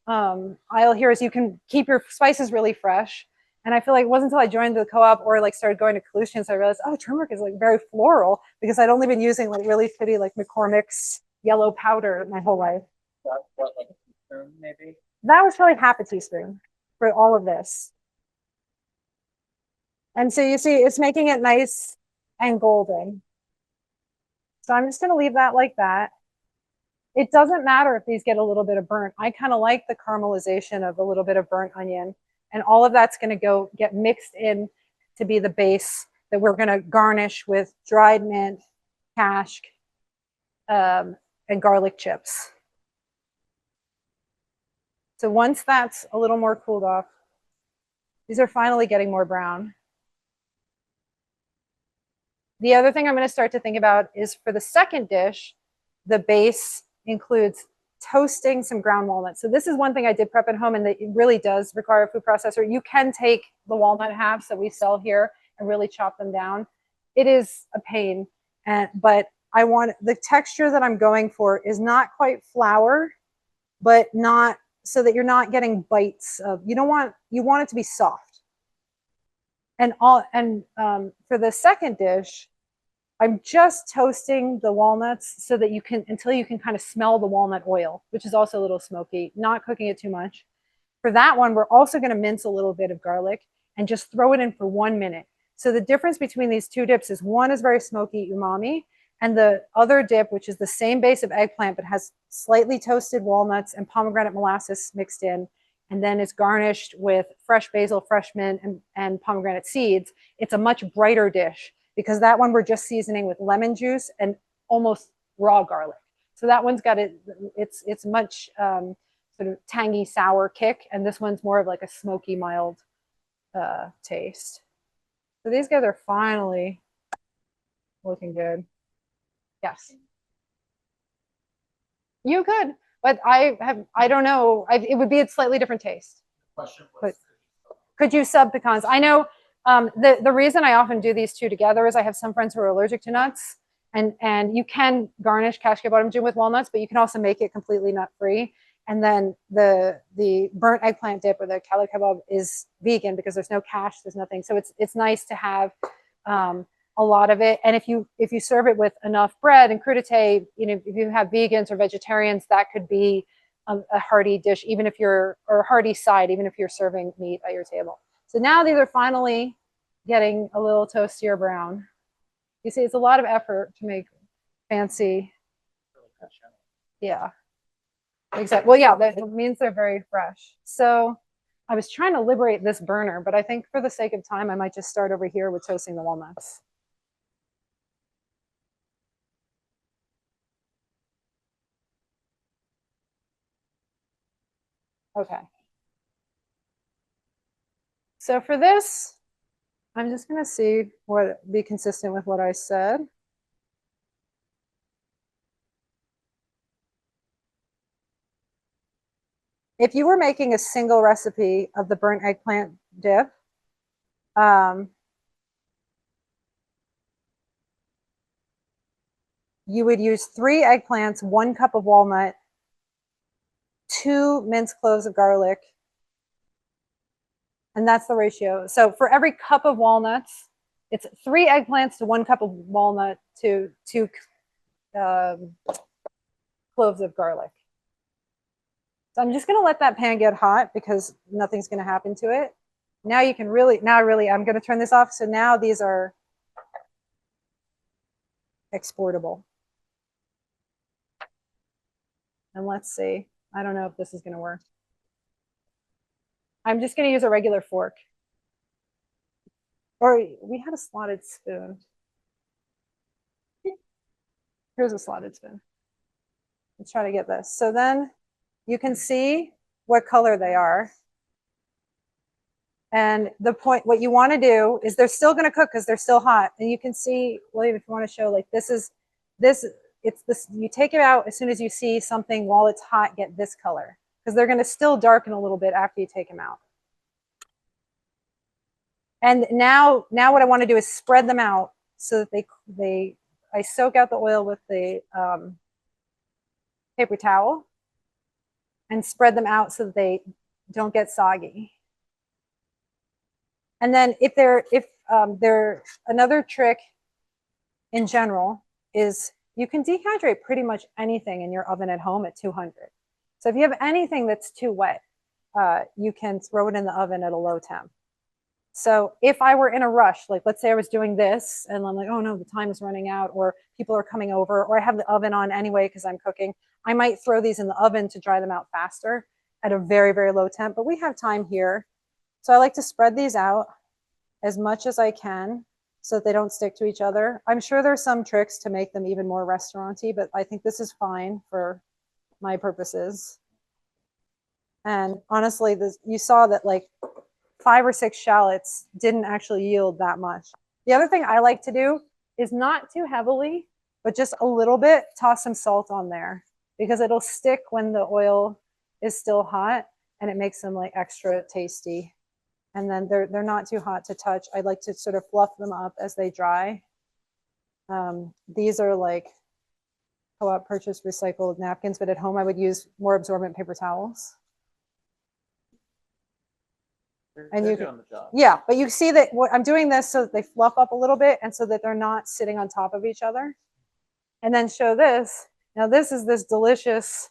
aisle here is you can keep your spices really fresh. And I feel like it wasn't until I joined the co-op or like started going to Kalustian's I realized, oh, turmeric is like very floral because I'd only been using like really shitty like McCormick's yellow powder my whole life. What, like a teaspoon, maybe? That was probably half a teaspoon for all of this. And so you see, it's making it nice and golden. So I'm just going to leave that like that. It doesn't matter if these get a little bit of burnt. I kind of like the caramelization of a little bit of burnt onion. And all of that's going to get mixed in to be the base that we're going to garnish with dried mint cash, and garlic chips. So once that's a little more cooled off, these are finally getting more brown. The other thing I'm going to start to think about is for the second dish, the base includes toasting some ground walnuts. So this is one thing I did prep at home, and it really does require a food processor. You can take the walnut halves that we sell here and really chop them down. It is a pain, but I want the texture that I'm going for is not quite flour, but not so that you're not getting bites of. You want it to be soft. And for the second dish, I'm just toasting the walnuts so that until you can kind of smell the walnut oil, which is also a little smoky, not cooking it too much. For that one, we're also going to mince a little bit of garlic and just throw it in for 1 minute. So the difference between these two dips is one is very smoky umami, and the other dip, which is the same base of eggplant, but has slightly toasted walnuts and pomegranate molasses mixed in, and then is garnished with fresh basil, fresh mint, and pomegranate seeds. It's a much brighter dish, because that one we're just seasoning with lemon juice and almost raw garlic. So that one's got it's much sort of tangy, sour kick, and this one's more of like a smoky, mild taste. So these guys are finally looking good. Yes. You could, but I don't know. It would be a slightly different taste. Question was, could you sub pecans? I know. The reason I often do these two together is I have some friends who are allergic to nuts, and you can garnish cashew bottom June with walnuts, but you can also make it completely nut free. And then the burnt eggplant dip or the kala kebab is vegan because there's no cash, there's nothing. So it's nice to have a lot of it. And if you serve it with enough bread and crudité, if you have vegans or vegetarians, that could be a hearty dish, or a hearty side, even if you're serving meat at your table. So now these are finally getting a little toastier brown. You see, it's a lot of effort to make fancy. Yeah, exactly. Well, yeah, that means they're very fresh. So I was trying to liberate this burner, but I think for the sake of time, I might just start over here with toasting the walnuts. Okay. So for this, I'm just going to see be consistent with what I said. If you were making a single recipe of the burnt eggplant dip, you would use 3 eggplants, 1 cup of walnut, 2 minced cloves of garlic, and that's the ratio. So for every cup of walnuts, it's 3 eggplants to 1 cup of walnut to 2 cloves of garlic. So I'm just going to let that pan get hot because nothing's going to happen to it. Now you can really, I'm going to turn this off. So now these are exportable. And let's see. I don't know if this is going to work. I'm just going to use a regular fork. Or we had a slotted spoon. Here's a slotted spoon. Let's try to get this. So then you can see what color they are. And what you want to do is they're still going to cook because they're still hot. And you can see, William, if you want to show, like you take it out as soon as you see something while it's hot, get this color. Because they're going to still darken a little bit after you take them out. And now what I want to do is spread them out so that I soak out the oil with the paper towel and spread them out so that they don't get soggy. And then another trick in general is you can dehydrate pretty much anything in your oven at home at 200. So if you have anything that's too wet, you can throw it in the oven at a low temp. So if I were in a rush, like let's say I was doing this and I'm like, oh no, the time is running out, or people are coming over, or I have the oven on anyway because I'm cooking, I might throw these in the oven to dry them out faster at a very, very low temp. But we have time here. So I like to spread these out as much as I can so that they don't stick to each other. I'm sure there's some tricks to make them even more restaurant-y, but I think this is fine for my purposes. And honestly, you saw that like 5 or 6 shallots didn't actually yield that much. The other thing I like to do is not too heavily, but just a little bit, toss some salt on there because it'll stick when the oil is still hot and it makes them like extra tasty. And then they're not too hot to touch. I like to sort of fluff them up as they dry. These are like co-op purchased recycled napkins, but at home I would use more absorbent paper towels. And you can, yeah, but you see that what I'm doing this so that they fluff up a little bit and so that they're not sitting on top of each other. And then show this. Now this is this delicious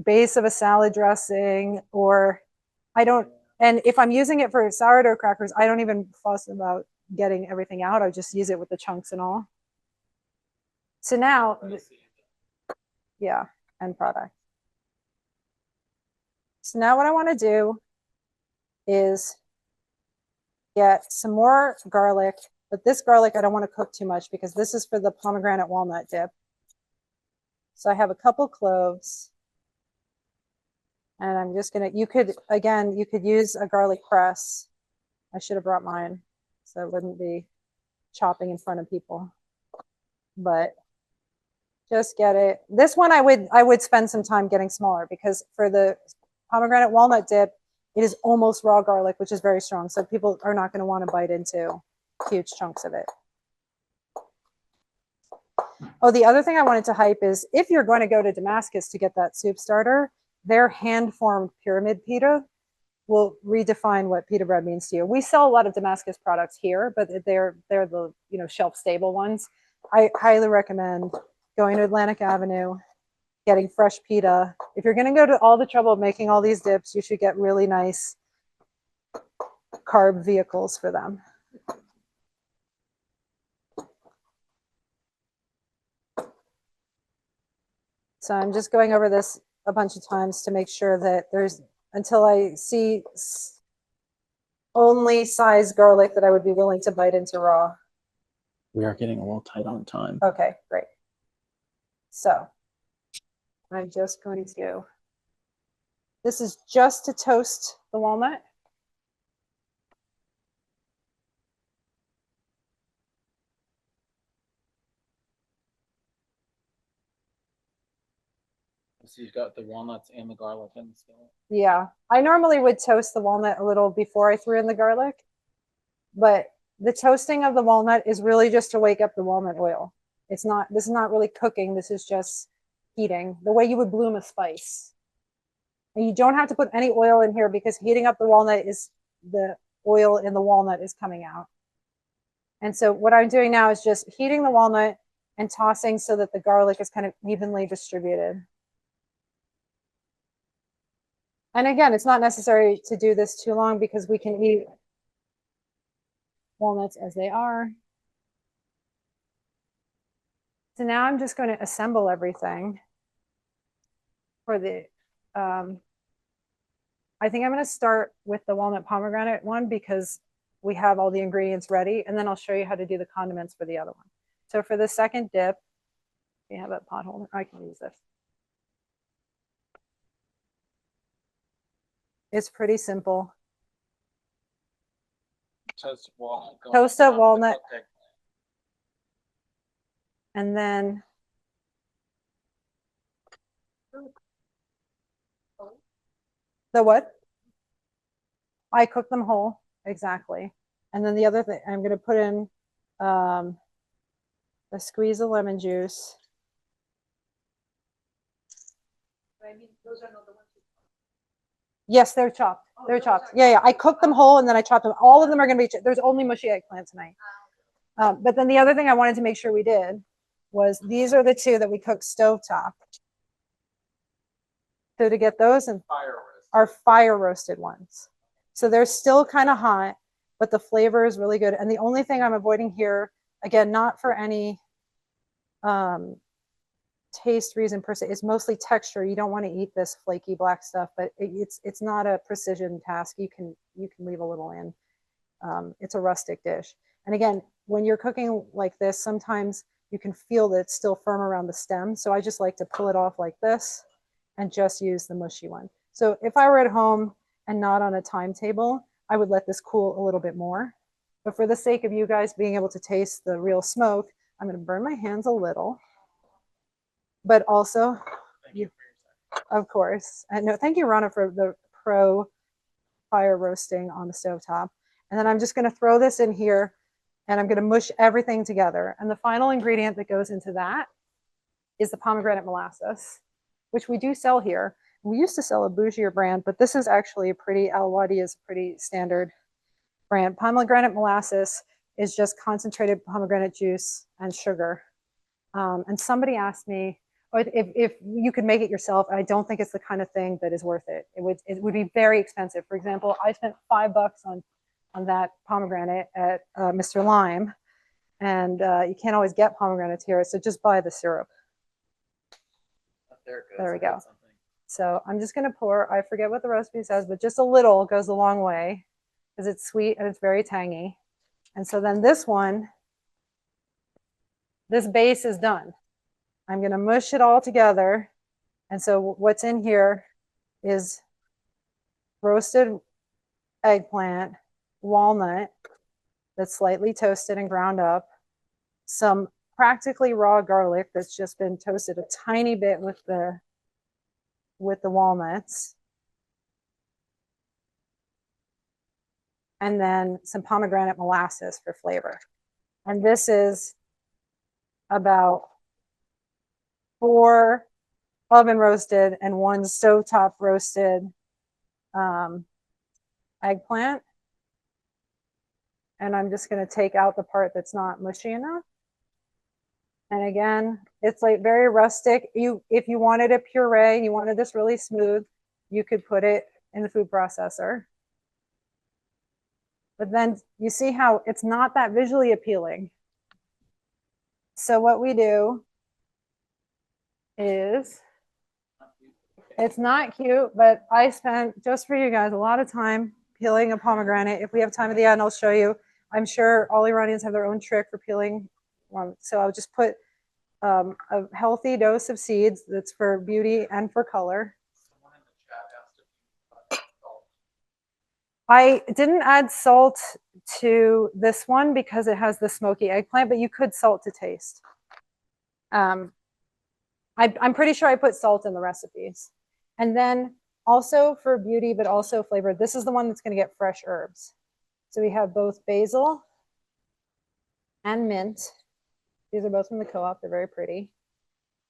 base of a salad dressing, or and if I'm using it for sourdough crackers, I don't even fuss about getting everything out. I just use it with the chunks and all. So now, yeah, end product. So now what I want to do is get some more garlic, but this garlic I don't want to cook too much because this is for the pomegranate walnut dip. So I have a couple cloves, and I'm just gonna, you could use a garlic press. I should have brought mine so it wouldn't be chopping in front of people, but just get it. This one I would spend some time getting smaller because for the pomegranate walnut dip, it is almost raw garlic, which is very strong. So people are not going to want to bite into huge chunks of it. Oh, the other thing I wanted to hype is if you're going to go to Damascus to get that soup starter, their hand-formed pyramid pita will redefine what pita bread means to you. We sell a lot of Damascus products here, but they're the shelf-stable ones. I highly recommend going to Atlantic Avenue, getting fresh pita. If you're going to go to all the trouble of making all these dips, you should get really nice carb vehicles for them. So I'm just going over this a bunch of times to make sure that until I see only size garlic that I would be willing to bite into raw. We are getting a little tight on time. Okay, great. So I'm just going to, this is just to toast the walnut. So you've got the walnuts and the garlic in the skillet. Yeah, I normally would toast the walnut a little before I threw in the garlic, but the toasting of the walnut is really just to wake up the walnut oil. This is not really cooking. This is just heating, the way you would bloom a spice. And you don't have to put any oil in here because heating up the walnut is the oil in the walnut is coming out. And so what I'm doing now is just heating the walnut and tossing so that the garlic is kind of evenly distributed. And again, it's not necessary to do this too long because we can eat walnuts as they are. So now I'm just going to assemble everything for the, I think I'm going to start with the walnut pomegranate one because we have all the ingredients ready, and then I'll show you how to do the condiments for the other one. So for the second dip, we have a pot holder. I can use this. It's pretty simple. Toasted walnut. Toasted walnut. And then the what? I cook them whole, exactly. And then the other thing, I'm going to put in a squeeze of lemon juice. Those are not the ones. Yes, they're chopped. They're chopped. Yeah. I cook them whole and then I chop them. All of them are going to be, there's only mushy eggplant tonight. But then the other thing I wanted to make sure we did was these are the two that we cooked stovetop. So to get those and are fire roasted ones. So they're still kind of hot, but the flavor is really good. And the only thing I'm avoiding here, again, not for any taste reason per se, is mostly texture. You don't want to eat this flaky black stuff, but it's not a precision task. You can leave a little in. It's a rustic dish. And again, when you're cooking like this, sometimes you can feel that it's still firm around the stem. So I just like to pull it off like this and just use the mushy one. So if I were at home and not on a timetable, I would let this cool a little bit more. But for the sake of you guys being able to taste the real smoke, I'm going to burn my hands a little. But also, of course, and no, thank you, Rana, for the pro fire roasting on the stovetop. And then I'm just going to throw this in here and I'm going to mush everything together. And the final ingredient that goes into that is the pomegranate molasses, which we do sell here. We used to sell a bougier brand, but this is actually a pretty, Al Wadi is a pretty standard brand. Pomegranate molasses is just concentrated pomegranate juice and sugar. And somebody asked me, if you could make it yourself. I don't think it's the kind of thing that is worth it. It would be very expensive. For example, I spent $5 on that pomegranate at Mr. Lime, and you can't always get pomegranates here, so just buy the syrup. There we go. So I'm just going to pour, I forget what the recipe says, but just a little goes a long way because it's sweet and it's very tangy. And so then this one, this base is done. I'm going to mush it all together. And so what's in here is roasted eggplant, walnut that's slightly toasted and ground up, some practically raw garlic that's just been toasted a tiny bit with the walnuts, and then some pomegranate molasses for flavor. And this is about 4 oven roasted and 1 stovetop roasted eggplant. And I'm just going to take out the part that's not mushy enough. And again, it's like very rustic. If you wanted a puree, you wanted this really smooth, you could put it in the food processor. But then you see how it's not that visually appealing. So what we do is, it's not cute, but I spent, just for you guys, a lot of time peeling a pomegranate. If we have time at the end, I'll show you. I'm sure all Iranians have their own trick for peeling one. So I'll just put a healthy dose of seeds that's for beauty and for color. I didn't add salt to this one because it has the smoky eggplant, but you could salt to taste. I'm pretty sure I put salt in the recipes. And then also for beauty, but also flavor, this is the one that's going to get fresh herbs. So we have both basil and mint. These are both from the co-op. They're very pretty.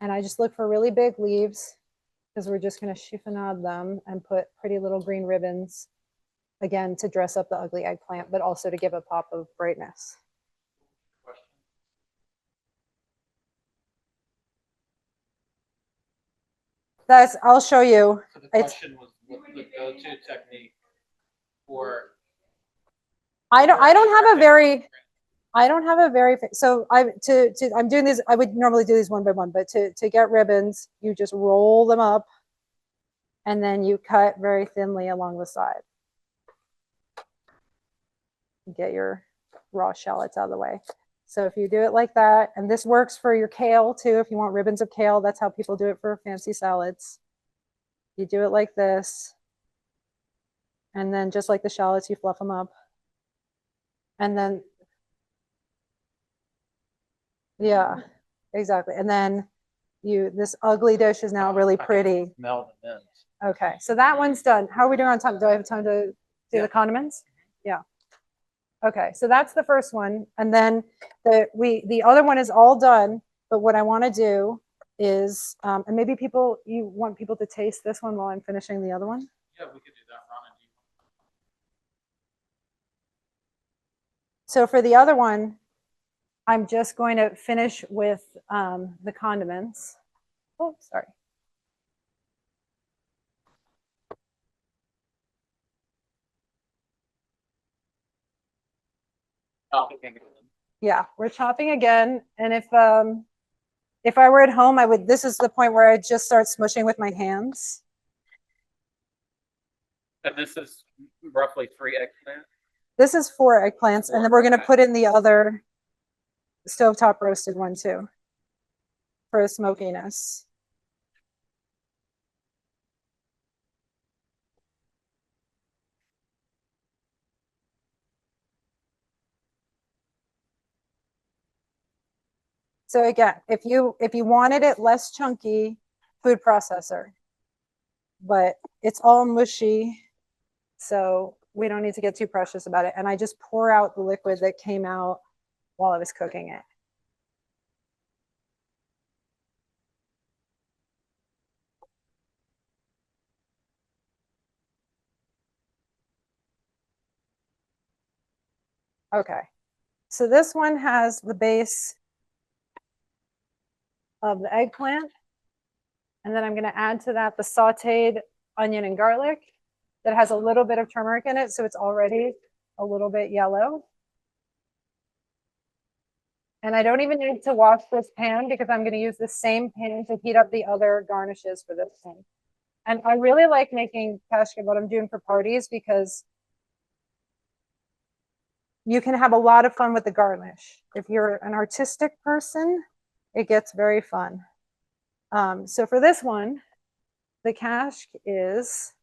And I just look for really big leaves because we're just going to chiffonade them and put pretty little green ribbons, again, to dress up the ugly eggplant, but also to give a pop of brightness. I'll show you. So the question was what the go-to technique for. I don't have a very, so I'm doing these, I would normally do these one by one, but to get ribbons, you just roll them up and then you cut very thinly along the side. Get your raw shallots out of the way. So if you do it like that, and this works for your kale too, if you want ribbons of kale, that's how people do it for fancy salads. You do it like this. And then just like the shallots, you fluff them up. And then, yeah, exactly. And then this ugly dish is now really pretty. Okay, so that one's done. How are we doing on time? Do I have time to do the condiments? Yeah. Okay, so that's the first one. And then the other one is all done. But what I want to do is, and maybe you want people to taste this one while I'm finishing the other one? Yeah, we could do that, Rana. So for the other one, I'm just going to finish with the condiments. Oh, sorry. Yeah, we're chopping again. And if I were at home, this is the point where I just start smushing with my hands. And this is roughly 3 eggplant. This is 4 eggplants, and then we're going to put in the other stovetop roasted one too for the smokiness. So again, if you wanted it less chunky, food processor, but it's all mushy, so we don't need to get too precious about it. And I just pour out the liquid that came out while I was cooking it. Okay, so this one has the base of the eggplant. And then I'm gonna add to that the sauteed onion and garlic that has a little bit of turmeric in it, so it's already a little bit yellow. And I don't even need to wash this pan because I'm gonna use the same pan to heat up the other garnishes for this thing. And I really like making kashka bottom dune for parties because you can have a lot of fun with the garnish. If you're an artistic person, it gets very fun. So for this one, the kashk is,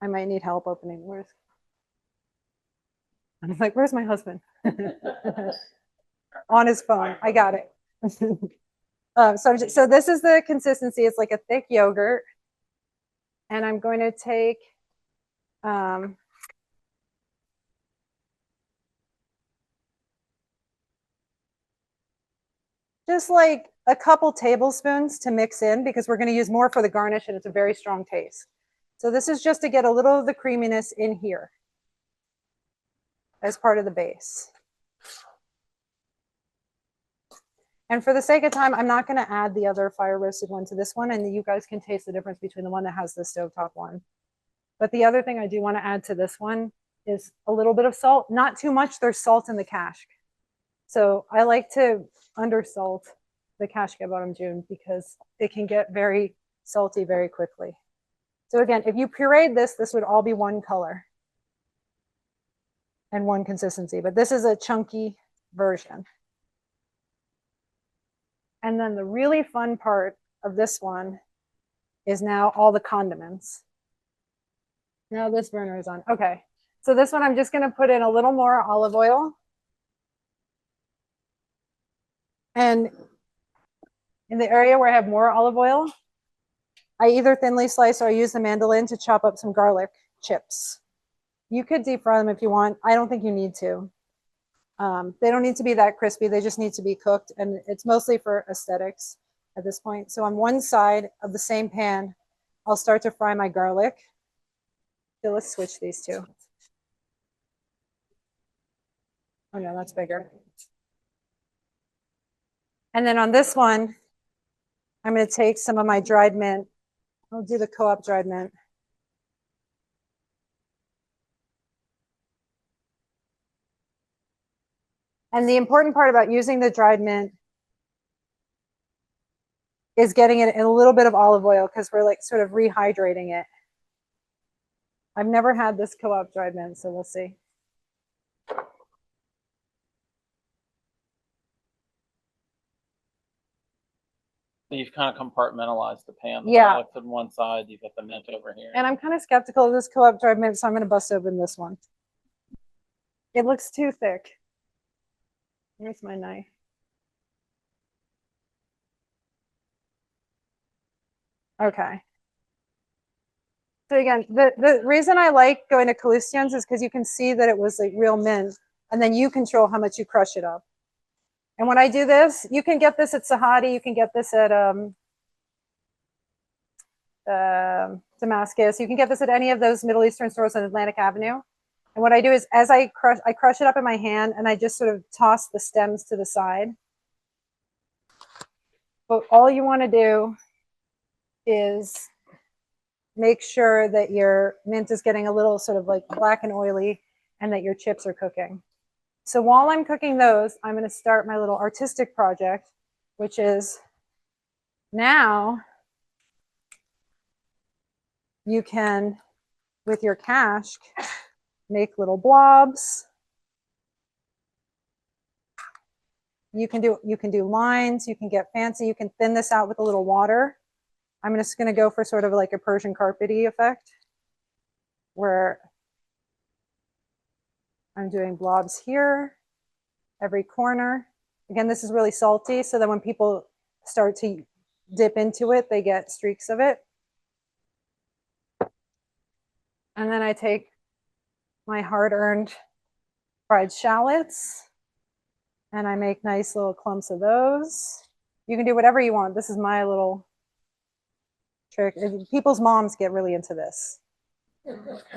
I might need help opening. I'm like, where's my husband? On his phone. I got it. So this is the consistency. It's like a thick yogurt. And I'm going to take just like a couple tablespoons to mix in because we're going to use more for the garnish and it's a very strong taste. So this is just to get a little of the creaminess in here as part of the base. And for the sake of time, I'm not going to add the other fire roasted one to this one, and you guys can taste the difference between the one that has the stovetop one. But the other thing I do want to add to this one is a little bit of salt, not too much. There's salt in the kashk. So I like to undersalt the kashka bottom dune because it can get very salty very quickly. So again, if you pureed this, this would all be one color and one consistency, but this is a chunky version. And then the really fun part of this one is now all the condiments. Now this burner is on. Okay, so this one I'm just going to put in a little more olive oil. And in the area where I have more olive oil, I either thinly slice or I use the mandolin to chop up some garlic chips. You could deep fry them if you want. I don't think you need to. They don't need to be that crispy. They just need to be cooked. And it's mostly for aesthetics at this point. So on one side of the same pan, I'll start to fry my garlic. So let's switch these two. Oh no, that's bigger. And then on this one, I'm going to take some of my dried mint. I'll do the co-op dried mint. And the important part about using the dried mint is getting it in a little bit of olive oil because we're like sort of rehydrating it. I've never had this co-op dried mint, so we'll see. You've kind of compartmentalized the pan. The Yeah. garlic's on one side, you've got the mint over here. And I'm kind of skeptical of this co-op dried mint, so I'm going to bust open this one. It looks too thick. Here's my knife. Okay. So again, the reason I like going to Callustians is because you can see that it was like real mint, and then you control how much you crush it up. And when I do this, you can get this at Sahadi, you can get this at Damascus, you can get this at any of those Middle Eastern stores on Atlantic Avenue. And what I do is as I crush it up in my hand and I just sort of toss the stems to the side. But all you want to do is make sure that your mint is getting a little sort of like black and oily and that your chips are cooking. So while I'm cooking those, I'm going to start my little artistic project, which is now you can, with your kashk, make little blobs. You can do lines, you can get fancy, you can thin this out with a little water. I'm just gonna go for sort of like a Persian carpety effect where I'm doing blobs here, every corner. Again, this is really salty, so that when people start to dip into it, they get streaks of it. And then I take my hard-earned fried shallots and I make nice little clumps of those. You can do whatever you want. This is my little trick. People's moms get really into this.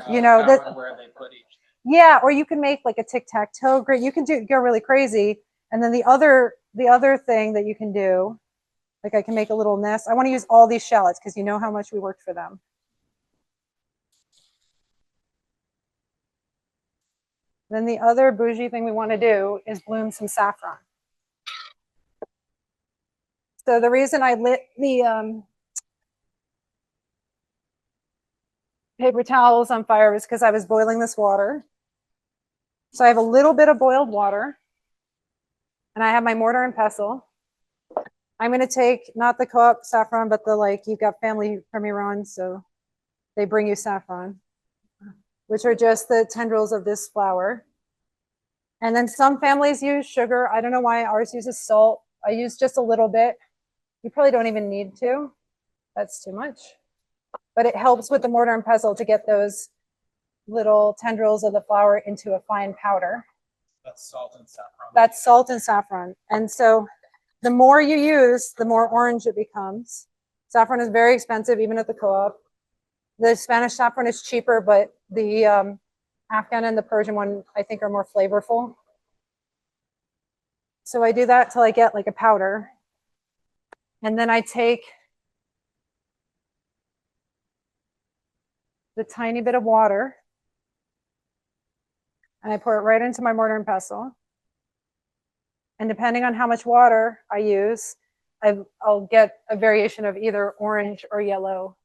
You know, that, where they put each. yeah, or you can make like a tic-tac-toe grid. You can go really crazy. And then the other thing that you can do, like I can make a little nest. I want to use all these shallots because you know how much we worked for them. Then the other bougie thing we want to do is bloom some saffron. So the reason I lit the paper towels on fire was because I was boiling this water. So I have a little bit of boiled water and I have my mortar and pestle. I'm going to take not the co-op saffron, but the, like, you've got family from Iran, so they bring you saffron, which are just the tendrils of this flower. And then some families use sugar. I don't know why ours uses salt. I use just a little bit. You probably don't even need to. That's too much. But it helps with the mortar and pestle to get those little tendrils of the flower into a fine powder. That's salt and saffron. That's salt and saffron. And so the more you use, the more orange it becomes. Saffron is very expensive, even at the co-op. The Spanish saffron is cheaper, but the Afghan and the Persian one, I think, are more flavorful. So I do that till I get like a powder. And then I take the tiny bit of water and I pour it right into my mortar and pestle. And depending on how much water I use, I'll get a variation of either orange or yellow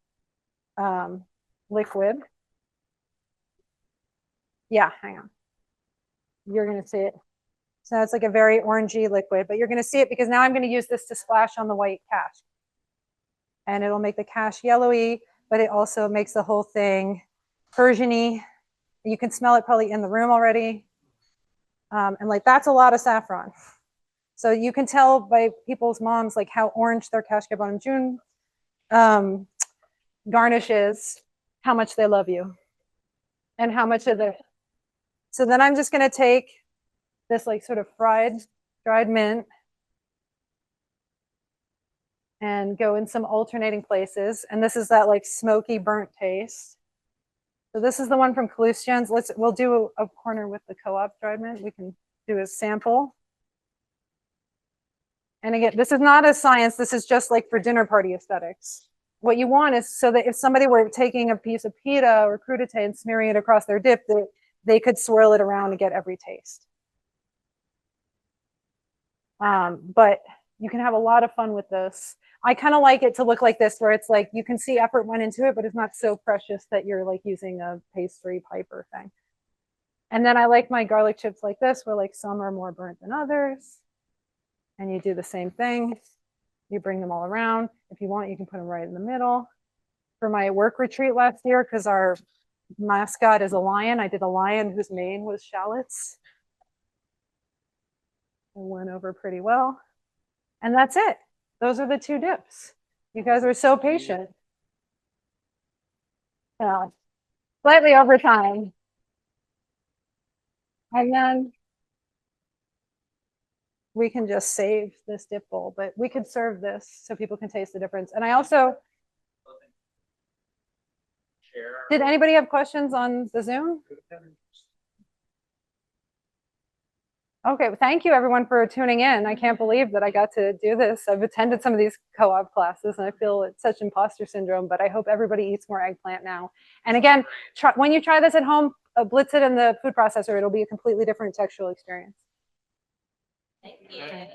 liquid. Yeah, hang on. You're going to see it. So it's like a very orangey liquid, but you're going to see it because now I'm going to use this to splash on the white cash. And it'll make the cash yellowy, but it also makes the whole thing Persian-y. You can smell it probably in the room already. And like, that's a lot of saffron. So you can tell by people's moms, like how orange their cash bottom June garnish is, how much they love you and how much of the. So then I'm just going to take this like sort of dried mint and go in some alternating places. And this is that like smoky burnt taste. So this is the one from Kalustians. We'll do a corner with the co-op dried mint. We can do a sample. And again, this is not a science. This is just like for dinner party aesthetics. What you want is so that if somebody were taking a piece of pita or crudité and smearing it across their dip, they could swirl it around and get every taste. But you can have a lot of fun with this. I kind of like it to look like this, where it's like you can see effort went into it, but it's not so precious that you're like using a pastry piper thing. And then I like my garlic chips like this, where like some are more burnt than others. And you do the same thing. You bring them all around. If you want, you can put them right in the middle. For my work retreat last year, because our mascot is a lion, I did a lion whose mane was shallots. It went over pretty well. And that's it. Those are the two dips. You guys were so patient. Yeah, slightly over time. And then we can just save this dip bowl, but we could serve this so people can taste the difference. And I also, did anybody have questions on the Zoom? Okay, well, thank you everyone for tuning in. I can't believe that I got to do this. I've attended some of these co-op classes and I feel it's such imposter syndrome, but I hope everybody eats more eggplant now. And again, when you try this at home, blitz it in the food processor. It'll be a completely different textural experience. Thank you.